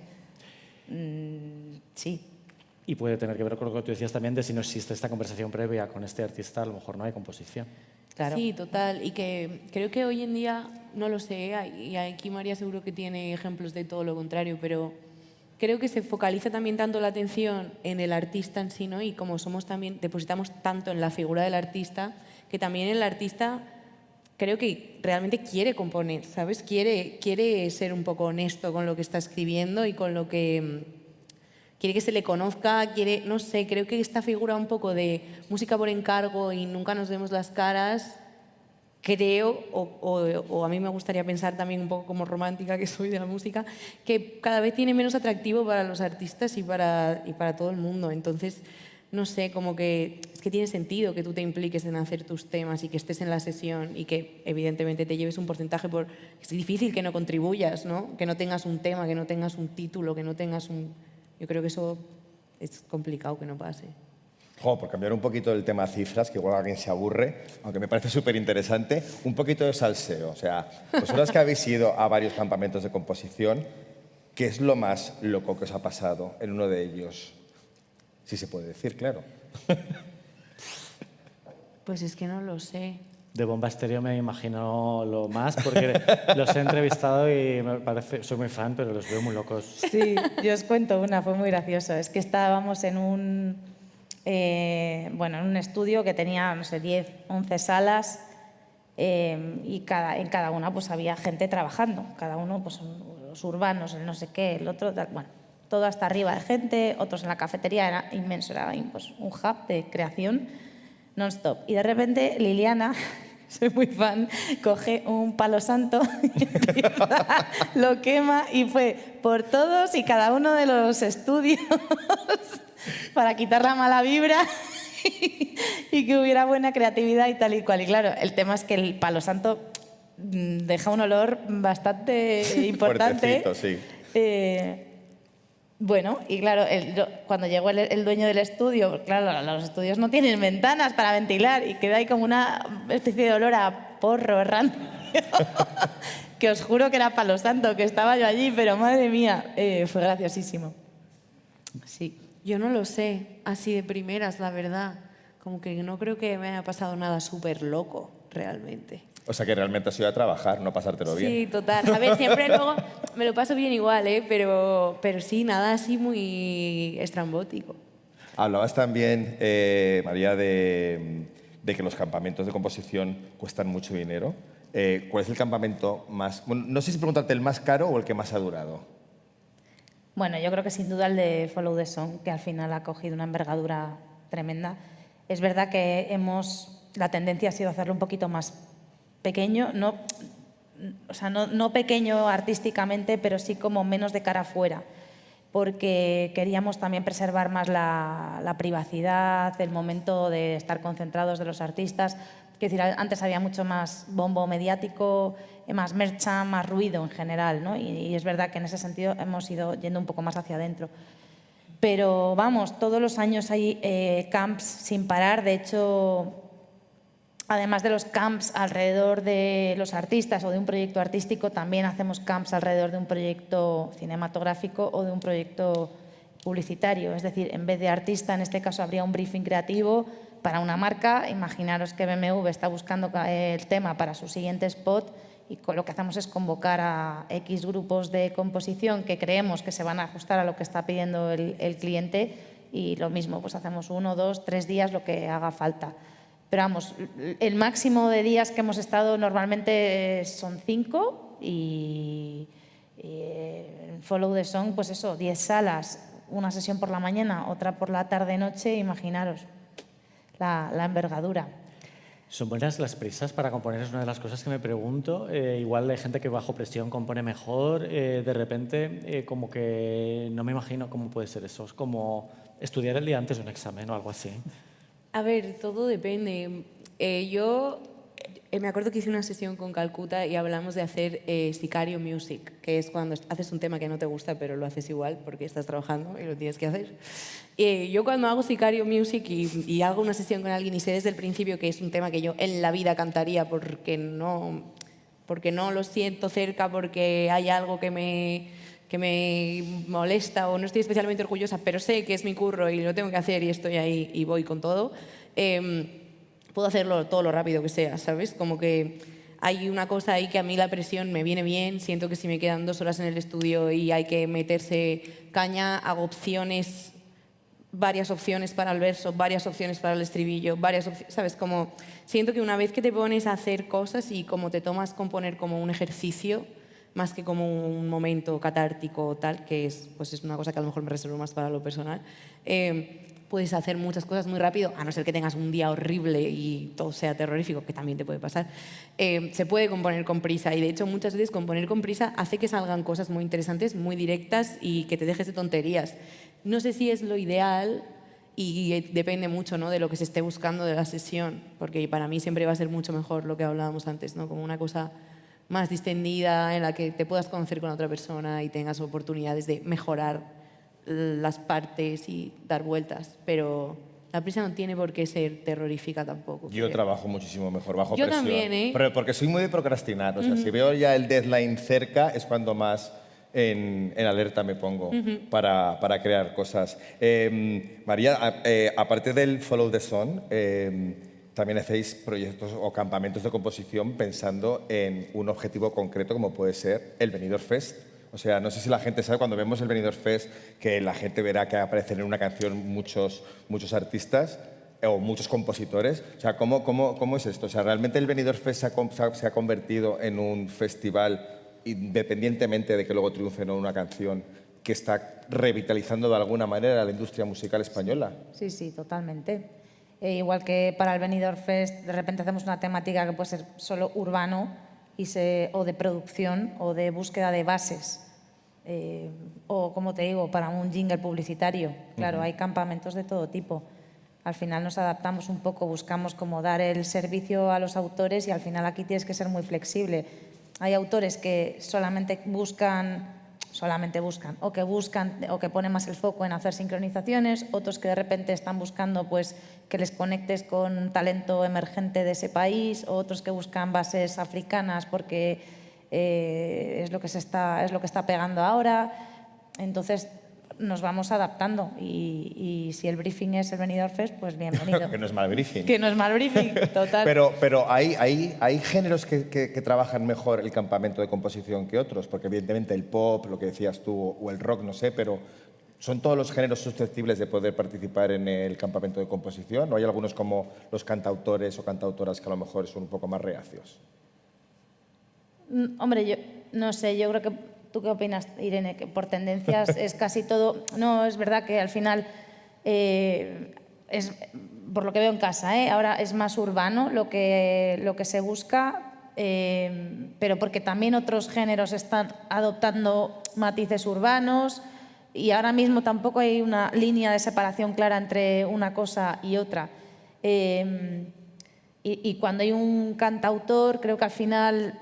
Sí. Y puede tener que ver con lo que tú decías también de si no existe esta conversación previa con este artista, a lo mejor no hay composición. Claro. Sí, total. Y que creo que hoy en día, no lo sé, y aquí María seguro que tiene ejemplos de todo lo contrario, pero creo que se focaliza también tanto la atención en el artista en sí, ¿no? Y como somos también, depositamos tanto en la figura del artista, que también el artista creo que realmente quiere componer, ¿sabes? Quiere ser un poco honesto con lo que está escribiendo y con lo que quiere que se le conozca, quiere, no sé, creo que esta figura un poco de música por encargo y nunca nos vemos las caras, creo, o a mí me gustaría pensar también un poco como romántica que soy de la música, que cada vez tiene menos atractivo para los artistas y para todo el mundo. Entonces, no sé, como que es que tiene sentido que tú te impliques en hacer tus temas y que estés en la sesión y que evidentemente te lleves un porcentaje por... Es difícil que no contribuyas, ¿no? Que no tengas un tema, que no tengas un título, que no tengas un... Yo creo que eso es complicado que no pase. Por cambiar un poquito el tema cifras, que igual alguien se aburre, aunque me parece súper interesante, un poquito de salseo. O sea, vosotras que habéis ido a varios campamentos de composición, ¿qué es lo más loco que os ha pasado en uno de ellos? Si se puede decir, claro. Pues es que no lo sé. De Bomba Estéreo me imagino lo más, porque los he entrevistado y me parece, soy muy fan, pero los veo muy locos. Sí, yo os cuento una, fue muy gracioso. Es que estábamos en un estudio que tenía, no sé, 10, 11 salas y en cada una pues había gente trabajando. Cada uno, pues los urbanos, el no sé qué, el otro, tal, bueno, todo hasta arriba de gente, otros en la cafetería, era inmenso, era pues, un hub de creación non-stop. Y de repente Liliana soy muy fan, coge un palo santo, lo quema y fue por todos y cada uno de los estudios para quitar la mala vibra y que hubiera buena creatividad y tal y cual. Y claro, el tema es que el palo santo deja un olor bastante importante. Fuertecito, sí. Bueno, y claro, cuando llegó el dueño del estudio, claro, los estudios no tienen ventanas para ventilar y queda ahí como una especie de olor a porro rancio, que os juro que era palo santo, que estaba yo allí, pero madre mía, fue graciosísimo. Sí. Yo no lo sé, así de primeras, la verdad. Como que no creo que me haya pasado nada súper loco, realmente. O sea que realmente has ido a trabajar, no pasártelo bien. Sí, total. A ver, siempre luego me lo paso bien igual, ¿eh? Pero sí, nada así muy estrambótico. Hablabas también, María, de que los campamentos de composición cuestan mucho dinero. ¿Cuál es el campamento más... Bueno, no sé si preguntarte el más caro o el que más ha durado. Bueno, yo creo que sin duda el de Follow the Song, que al final ha cogido una envergadura tremenda. Es verdad que la tendencia ha sido hacerlo un poquito más pequeño, no pequeño artísticamente, pero sí como menos de cara afuera, porque queríamos también preservar más la privacidad, el momento de estar concentrados de los artistas. Es decir, antes había mucho más bombo mediático, más mercha, más ruido en general, ¿no? Y es verdad que en ese sentido hemos ido yendo un poco más hacia adentro. Pero vamos, todos los años hay camps sin parar. De hecho, además de los camps alrededor de los artistas o de un proyecto artístico, también hacemos camps alrededor de un proyecto cinematográfico o de un proyecto publicitario. Es decir, en vez de artista, en este caso habría un briefing creativo para una marca. Imaginaros que BMW está buscando el tema para su siguiente spot y lo que hacemos es convocar a X grupos de composición que creemos que se van a ajustar a lo que está pidiendo el cliente y lo mismo, pues hacemos 1, 2, 3 días, lo que haga falta. Pero vamos, el máximo de días que hemos estado normalmente son 5 y en Follow the Song, pues eso, 10 salas, una sesión por la mañana, otra por la tarde-noche, imaginaros la envergadura. ¿Son buenas las prisas para componer? Es una de las cosas que me pregunto. Igual hay gente que bajo presión compone mejor. De repente, como que no me imagino cómo puede ser eso. Es como estudiar el día antes de un examen o algo así. A ver, todo depende. Yo me acuerdo que hice una sesión con Calcuta y hablamos de hacer Sicario Music, que es cuando haces un tema que no te gusta, pero lo haces igual porque estás trabajando y lo tienes que hacer. Yo cuando hago Sicario Music y hago una sesión con alguien y sé desde el principio que es un tema que yo en la vida cantaría porque no lo siento cerca, porque hay algo que me molesta o no estoy especialmente orgullosa, pero sé que es mi curro y lo tengo que hacer y estoy ahí y voy con todo, puedo hacerlo todo lo rápido que sea, ¿sabes? Como que hay una cosa ahí que a mí la presión me viene bien, siento que si me quedan 2 horas en el estudio y hay que meterse caña, hago varias opciones para el verso, varias opciones para el estribillo, ¿sabes? Como siento que una vez que te pones a hacer cosas y como te tomas componer como un ejercicio, más que como un momento catártico o tal, que es una cosa que a lo mejor me reservo más para lo personal, puedes hacer muchas cosas muy rápido, a no ser que tengas un día horrible y todo sea terrorífico, que también te puede pasar. Se puede componer con prisa y de hecho muchas veces componer con prisa hace que salgan cosas muy interesantes, muy directas y que te dejes de tonterías. No sé si es lo ideal y depende mucho, ¿no?, de lo que se esté buscando de la sesión, porque para mí siempre va a ser mucho mejor lo que hablábamos antes, ¿no?, como una cosa más distendida en la que te puedas conocer con otra persona y tengas oportunidades de mejorar las partes y dar vueltas, pero la prisa no tiene por qué ser terrorífica tampoco. Yo trabajo muchísimo mejor bajo Yo presión. también, ¿eh? Pero porque soy muy de procrastinar, o sea, si veo ya el deadline cerca es cuando más en alerta me pongo para crear cosas. María, aparte del Follow the Sun, también hacéis proyectos o campamentos de composición pensando en un objetivo concreto como puede ser el Benidorm Fest. O sea, no sé si la gente sabe, cuando vemos el Benidorm Fest, que la gente verá que aparecen en una canción muchos artistas o muchos compositores. O sea, ¿cómo es esto? O sea, ¿realmente el Benidorm Fest se ha convertido en un festival, independientemente de que luego triunfe en una canción, que está revitalizando de alguna manera la industria musical española? Sí, totalmente. igual que para el Benidorm Fest, de repente hacemos una temática que puede ser solo urbano o de producción o de búsqueda de bases. O, como te digo, para un jingle publicitario. Claro, hay campamentos de todo tipo. Al final nos adaptamos un poco, buscamos como dar el servicio a los autores y al final aquí tienes que ser muy flexible. Hay autores que solamente buscan o que ponen más el foco en hacer sincronizaciones, otros que de repente están buscando pues que les conectes con talento emergente de ese país, otros que buscan bases africanas porque es lo que está pegando ahora. Entonces nos vamos adaptando y si el briefing es el Benidorm Fest, pues bienvenido. Que no es mal briefing. Que no es mal briefing, total. Pero hay géneros que trabajan mejor el campamento de composición que otros, porque evidentemente el pop, lo que decías tú, o el rock, no sé, pero ¿son todos los géneros susceptibles de poder participar en el campamento de composición? ¿O hay algunos como los cantautores o cantautoras que a lo mejor son un poco más reacios? Hombre, yo no sé, yo creo que... ¿Tú qué opinas, Irene? Que por tendencias es casi todo... No, es verdad que al final, por lo que veo en casa, ahora es más urbano lo que se busca, pero porque también otros géneros están adoptando matices urbanos y ahora mismo tampoco hay una línea de separación clara entre una cosa y otra. Y cuando hay un cantautor, creo que al final...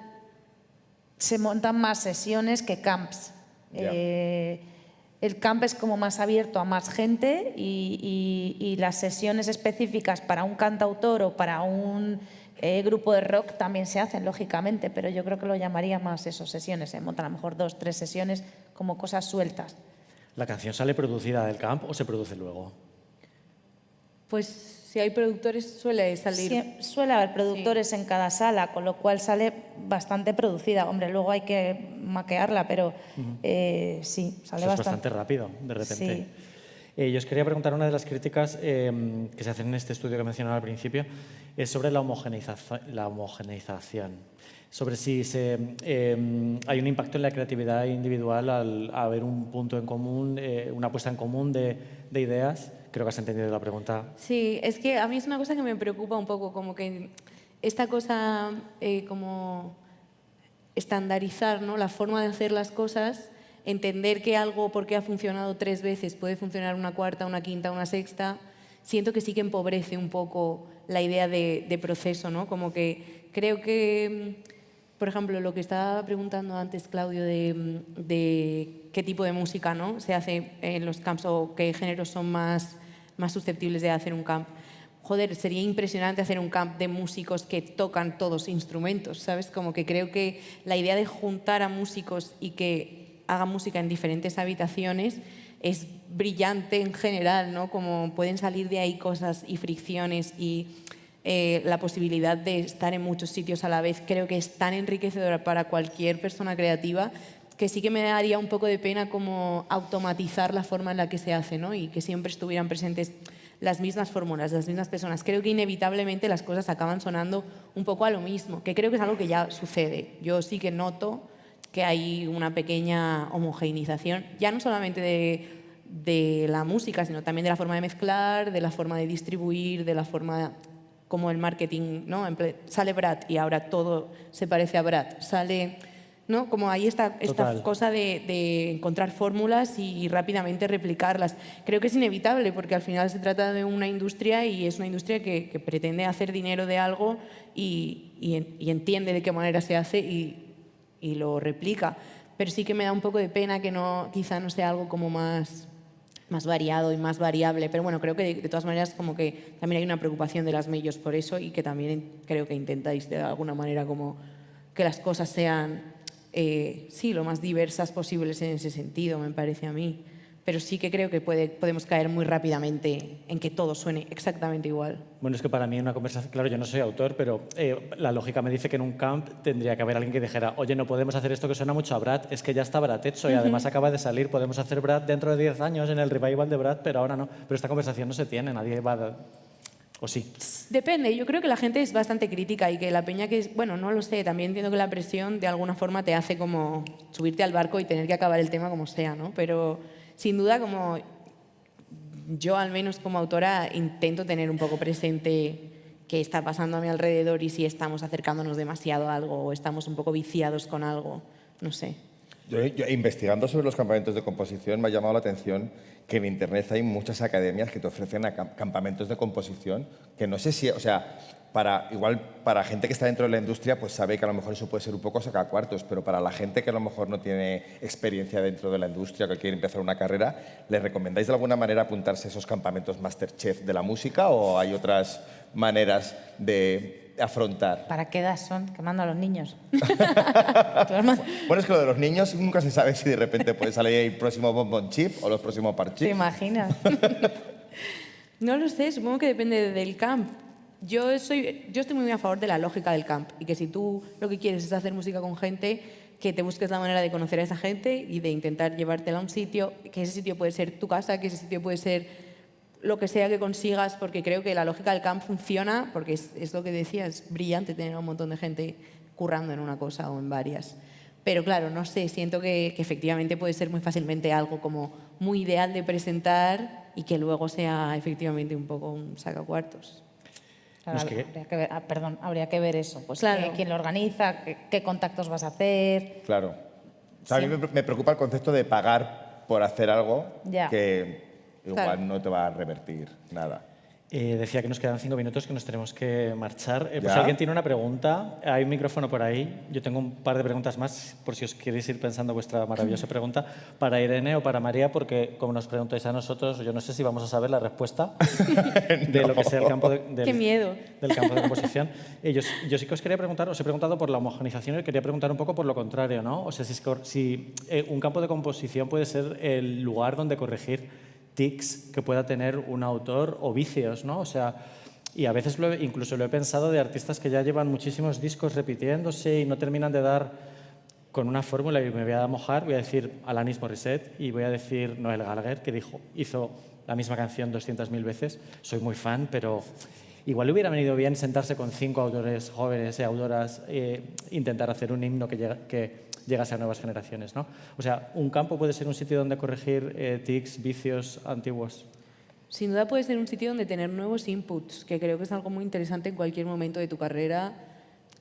se montan más sesiones que camps. El camp es como más abierto a más gente y las sesiones específicas para un cantautor o para un grupo de rock también se hacen, lógicamente, pero yo creo que lo llamaría más eso, sesiones. Se montan a lo mejor 2 o 3 sesiones como cosas sueltas. ¿La canción sale producida del camp o se produce luego? Pues si hay productores suele salir. Sí, suele haber productores en cada sala, con lo cual sale bastante producida. Hombre, luego hay que maquearla, pero sí, sale Eso es bastante rápido, de repente. Sí. Yo os quería preguntar, una de las críticas que se hacen en este estudio que mencionaba al principio es sobre la homogeneización. Sobre si hay un impacto en la creatividad individual al haber un punto en común, una puesta en común de ideas. Creo que has entendido la pregunta. Sí, es que a mí es una cosa que me preocupa un poco, como que esta cosa como estandarizar, ¿no?, la forma de hacer las cosas, entender que algo porque ha funcionado 3 veces puede funcionar una cuarta, una quinta, una sexta, siento que sí que empobrece un poco la idea de proceso, ¿no? Como que creo que, por ejemplo, lo que estaba preguntando antes Claudio de qué tipo de música, ¿no?, se hace en los camps o qué géneros son más susceptibles de hacer un camp. Joder, sería impresionante hacer un camp de músicos que tocan todos instrumentos, ¿sabes? Como que creo que la idea de juntar a músicos y que hagan música en diferentes habitaciones es brillante en general, ¿no? Como pueden salir de ahí cosas y fricciones y la posibilidad de estar en muchos sitios a la vez, creo que es tan enriquecedora para cualquier persona creativa que sí que me daría un poco de pena como automatizar la forma en la que se hace, ¿no? Y que siempre estuvieran presentes las mismas fórmulas, las mismas personas. Creo que inevitablemente las cosas acaban sonando un poco a lo mismo, que creo que es algo que ya sucede. Yo sí que noto que hay una pequeña homogeneización, ya no solamente de la música, sino también de la forma de mezclar, de la forma de distribuir, de la forma como el marketing, ¿no? Sale Brad y ahora todo se parece a Brad. Sale, ¿no? Como ahí esta cosa de encontrar fórmulas y rápidamente replicarlas. Creo que es inevitable porque al final se trata de una industria y es una industria que pretende hacer dinero de algo y entiende de qué manera se hace y lo replica. Pero sí que me da un poco de pena que quizá no sea algo como más variado y más variable, pero bueno, creo que de todas maneras como que también hay una preocupación de las majors por eso y que también creo que intentáis de alguna manera como que las cosas sean sí, lo más diversas posibles en ese sentido, me parece a mí, pero sí que creo que podemos caer muy rápidamente en que todo suene exactamente igual. Bueno, es que para mí una conversación, claro, yo no soy autor, pero la lógica me dice que en un camp tendría que haber alguien que dijera, oye, no podemos hacer esto que suena mucho a Brad, es que ya está Brad hecho y además acaba de salir, podemos hacer Brad dentro de 10 años en el revival de Brad, pero ahora no. Pero esta conversación no se tiene, nadie va a... ¿O sí? Depende, yo creo que la gente es bastante crítica y que la peña que bueno, no lo sé, también entiendo que la presión de alguna forma te hace como subirte al barco y tener que acabar el tema como sea, ¿no? Pero sin duda como yo al menos como autora intento tener un poco presente qué está pasando a mi alrededor y si estamos acercándonos demasiado a algo o estamos un poco viciados con algo, no sé. Yo, investigando sobre los campamentos de composición, me ha llamado la atención que en Internet hay muchas academias que te ofrecen campamentos de composición, que no sé si, o sea, igual para gente que está dentro de la industria, pues sabe que a lo mejor eso puede ser un poco sacacuartos, pero para la gente que a lo mejor no tiene experiencia dentro de la industria, que quiere empezar una carrera, ¿les recomendáis de alguna manera apuntarse a esos campamentos Masterchef de la música o hay otras maneras de afrontar? ¿Para qué edad son? Quemando a los niños. Bueno, es que lo de los niños nunca se sabe si de repente puede salir el próximo Bonbon Chip o los próximos Parchís. ¿Te imaginas? No lo sé, supongo que depende del camp. Yo estoy muy a favor de la lógica del camp y que si tú lo que quieres es hacer música con gente, que te busques la manera de conocer a esa gente y de intentar llevártela a un sitio, que ese sitio puede ser tu casa, que ese sitio puede ser lo que sea que consigas, porque creo que la lógica del camp funciona, porque es lo que decía, es brillante tener a un montón de gente currando en una cosa o en varias. Pero claro, no sé, siento que efectivamente puede ser muy fácilmente algo como muy ideal de presentar y que luego sea efectivamente un poco un sacacuartos. Claro, habría que ver eso. Pues claro. ¿Quién lo organiza? ¿Qué contactos vas a hacer? Claro. O sea, a mí me preocupa el concepto de pagar por hacer algo que igual no te va a revertir nada. Decía que nos quedan 5 minutos, que nos tenemos que marchar. Pues si alguien tiene una pregunta, hay un micrófono por ahí. Yo tengo un par de preguntas más, por si os queréis ir pensando vuestra maravillosa pregunta, para Irene o para María, porque como nos preguntáis a nosotros, yo no sé si vamos a saber la respuesta de lo que sea el campo ¡Qué miedo! Del campo de composición. Yo sí que os quería preguntar, os he preguntado por la homogenización y quería preguntar un poco por lo contrario, ¿no? O sea, si un campo de composición puede ser el lugar donde corregir tics que pueda tener un autor o vicios, ¿no? O sea, y a veces incluso lo he pensado de artistas que ya llevan muchísimos discos repitiéndose y no terminan de dar con una fórmula, y me voy a mojar, voy a decir Alanis Morissette y voy a decir Noel Gallagher, que hizo la misma canción 200.000 veces. Soy muy fan, pero igual le hubiera venido bien sentarse con 5 autores jóvenes y autoras, intentar hacer un himno que llegase a nuevas generaciones, ¿no? O sea, ¿un campo puede ser un sitio donde corregir tics, vicios antiguos? Sin duda puede ser un sitio donde tener nuevos inputs, que creo que es algo muy interesante en cualquier momento de tu carrera,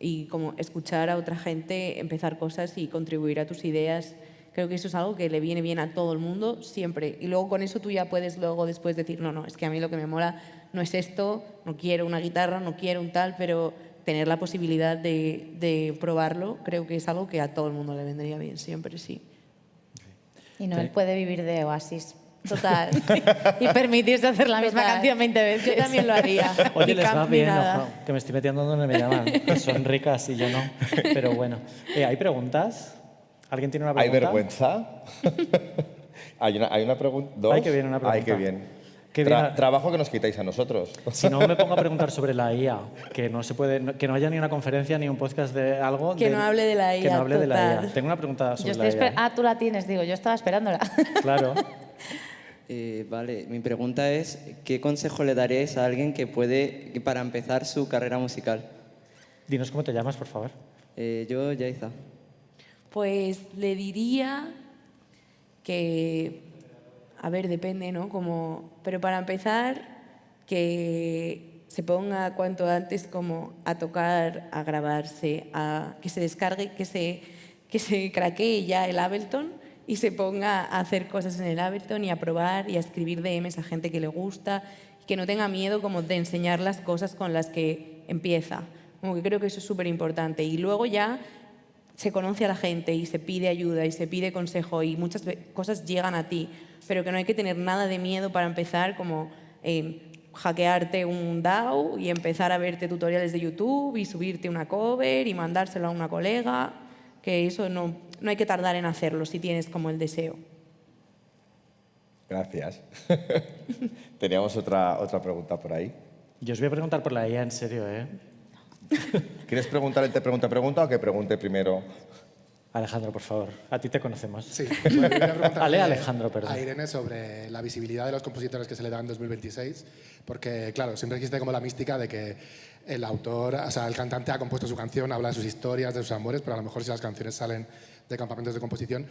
y como escuchar a otra gente, empezar cosas y contribuir a tus ideas. Creo que eso es algo que le viene bien a todo el mundo siempre. Y luego con eso tú ya puedes luego después decir, no, es que a mí lo que me mola no es esto, no quiero una guitarra, no quiero un tal, pero tener la posibilidad de probarlo, creo que es algo que a todo el mundo le vendría bien, siempre, sí. Y Noel puede vivir de Oasis. Total. Y permitirse hacer la misma canción 20 veces. Yo también lo haría. Oye, les va bien, ojo, que me estoy metiendo donde me llaman. Son ricas y yo no. Pero bueno. ¿Hay preguntas? ¿Alguien tiene una pregunta? ¿Hay vergüenza? ¿Hay una pregunta? ¿Dos? Ay, que viene una pregunta. Ay, qué bien. Qué bien. Trabajo que nos quitáis a nosotros. Si no, me pongo a preguntar sobre la IA, que no se puede, que no haya ni una conferencia ni un podcast de algo. Que no hable de la IA. Que no hable total. de la IA. Tengo una pregunta sobre la IA. Tú la tienes, digo, yo estaba esperándola. Claro. Vale, mi pregunta es, ¿qué consejo le daríais a alguien que para empezar su carrera musical? Dinos cómo te llamas, por favor. Yo, Yaiza. Pues le diría que, a ver, depende, ¿no? Pero para empezar, que se ponga cuanto antes como a tocar, a grabarse, que se descargue, que se craquee ya el Ableton y se ponga a hacer cosas en el Ableton y a probar y a escribir DMs a gente que le gusta, y que no tenga miedo como de enseñar las cosas con las que empieza. Como que creo que eso es súper importante. Y luego ya se conoce a la gente y se pide ayuda y se pide consejo y muchas cosas llegan a ti, pero que no hay que tener nada de miedo para empezar, como hackearte un DAW y empezar a verte tutoriales de YouTube y subirte una cover y mandárselo a una colega, que eso no hay que tardar en hacerlo si tienes como el deseo. Gracias. Teníamos otra pregunta por ahí. Yo os voy a preguntar por la IA en serio, ¿eh? ¿Quieres preguntar el te pregunta o que pregunte primero? Alejandro, por favor. A ti te conocemos. Sí. Bueno, voy a preguntarle Alejandro, perdón. a Irene sobre la visibilidad de los compositores que se le da en 2026, porque, claro, siempre existe como la mística de que el autor, o sea, el cantante ha compuesto su canción, habla de sus historias, de sus amores, pero a lo mejor si las canciones salen de campamentos de composición,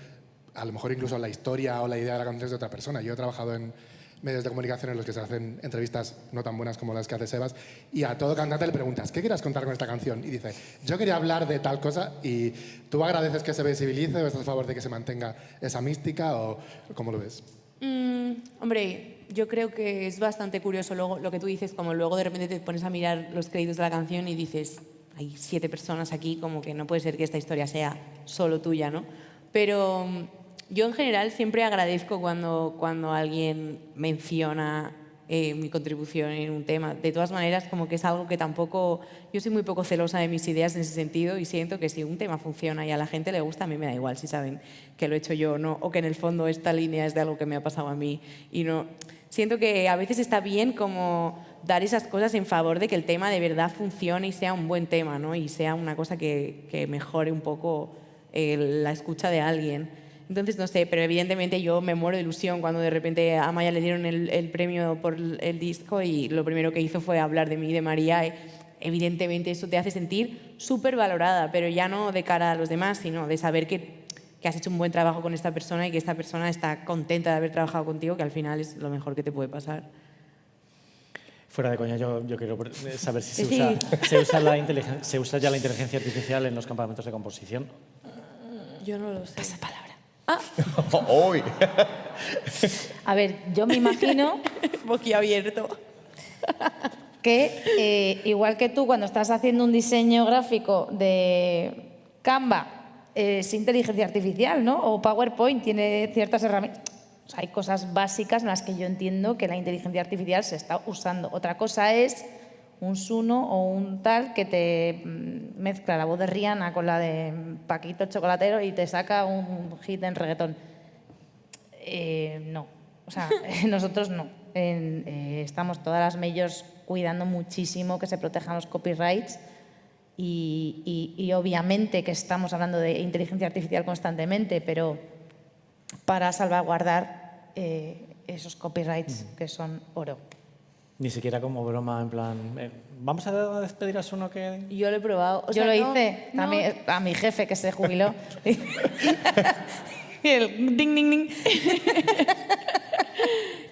a lo mejor incluso la historia o la idea de la canción es de otra persona. Yo he trabajado en medios de comunicación en los que se hacen entrevistas no tan buenas como las que hace Sebas, y a todo cantante le preguntas, ¿qué quieres contar con esta canción? Y dice, yo quería hablar de tal cosa, y ¿tú agradeces que se visibilice o estás a favor de que se mantenga esa mística o cómo lo ves? Hombre, yo creo que es bastante curioso luego lo que tú dices, como luego de repente te pones a mirar los créditos de la canción y dices, hay 7 personas aquí, como que no puede ser que esta historia sea solo tuya, ¿no? Pero yo en general siempre agradezco cuando alguien menciona mi contribución en un tema. De todas maneras, como que es algo que tampoco... Yo soy muy poco celosa de mis ideas en ese sentido y siento que si un tema funciona y a la gente le gusta, a mí me da igual si saben que lo he hecho yo o no, o que en el fondo esta línea es de algo que me ha pasado a mí y no... Siento que a veces está bien como dar esas cosas en favor de que el tema de verdad funcione y sea un buen tema, ¿no? Y sea una cosa que mejore un poco la escucha de alguien. Entonces, no sé, pero evidentemente yo me muero de ilusión cuando de repente a Amaya le dieron el premio por el disco y lo primero que hizo fue hablar de mí y de María. Evidentemente eso te hace sentir súper valorada, pero ya no de cara a los demás, sino de saber que has hecho un buen trabajo con esta persona y que esta persona está contenta de haber trabajado contigo, que al final es lo mejor que te puede pasar. Fuera de coña, yo quiero saber si se usa ya la inteligencia artificial en los campamentos de composición. Yo no lo sé. Esa palabra. ¡Uy! A ver, yo me imagino Boquiabierto. que igual que tú cuando estás haciendo un diseño gráfico de Canva, es inteligencia artificial, ¿no? O PowerPoint tiene ciertas herramientas. O sea, hay cosas básicas en las que yo entiendo que la inteligencia artificial se está usando. Otra cosa es un Suno o un tal que te mezcla la voz de Rihanna con la de Paquito Chocolatero y te saca un hit en reggaetón. No, o sea, nosotros no. Estamos todas las majors cuidando muchísimo que se protejan los copyrights y obviamente que estamos hablando de inteligencia artificial constantemente, pero para salvaguardar esos copyrights que son oro. Ni siquiera como broma, en plan, ¿vamos a despedir a Suno que...? Yo lo he probado. O Yo sea, lo no, hice no. a mi jefe que se jubiló. Y el ding, ding, ding.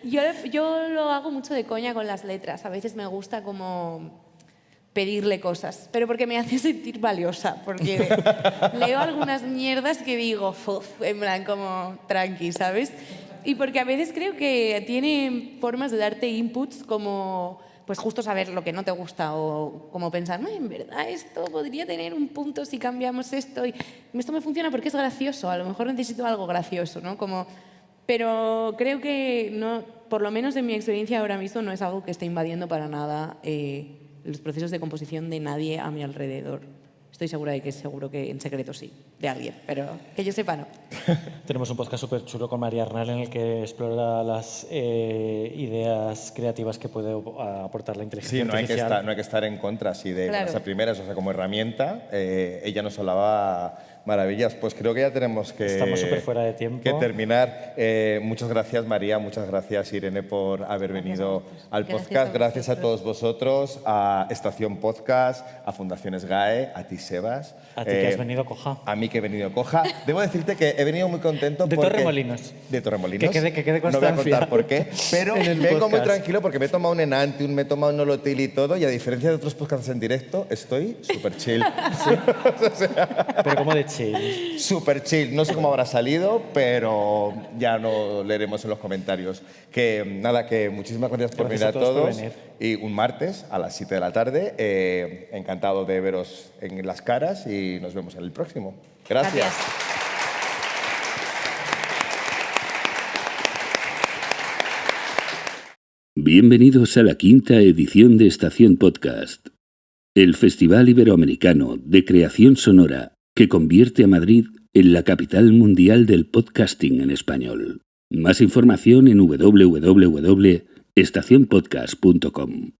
Yo lo hago mucho de coña con las letras. A veces me gusta como pedirle cosas, pero porque me hace sentir valiosa, porque leo algunas mierdas que digo, en plan como tranqui, ¿sabes? Y porque a veces creo que tiene formas de darte inputs como pues justo saber lo que no te gusta o como pensar, no, en verdad esto podría tener un punto si cambiamos esto y esto me funciona porque es gracioso, a lo mejor necesito algo gracioso, ¿no? Pero creo que no, por lo menos en mi experiencia ahora mismo no es algo que esté invadiendo para nada los procesos de composición de nadie a mi alrededor. Estoy segura de que seguro que en secreto sí, de alguien, pero que yo sepa no. Tenemos un podcast súper chulo con María Arnal en el que explora las ideas creativas que puede aportar la inteligencia artificial. No hay que estar en contra así de Claro. las primeras, o sea, como herramienta. Ella nos hablaba maravillas. Pues creo que ya tenemos que, Estamos súper fuera de tiempo. que terminar. Muchas gracias, María. Muchas gracias, Irene, por haber venido al podcast. Gracias a todos vosotros, a Estación Podcast, a Fundaciones GAE, a ti, Sebas. A ti que has venido coja. A mí que he venido coja. Debo decirte que he venido muy contento De porque... Torremolinos. De Torremolinos. Que quede No voy a constancia contar por qué, pero en el vengo muy podcast. tranquilo porque me he tomado un Enantium, me he tomado un Nolotil y todo, y a diferencia de otros podcasts en directo, estoy súper chill. Pero como de chill. Súper chill. No sé cómo habrá salido, pero ya lo leeremos en los comentarios. Que nada, que muchísimas gracias por Gracias venir a a todos por todos. venir. Y un martes a las 7 de la tarde. Encantado de veros en las caras y nos vemos en el próximo. Gracias. Bienvenidos a la 5ª edición de Estación Podcast, el Festival Iberoamericano de Creación Sonora que convierte a Madrid en la capital mundial del podcasting en español. Más información en www.estacionpodcast.com.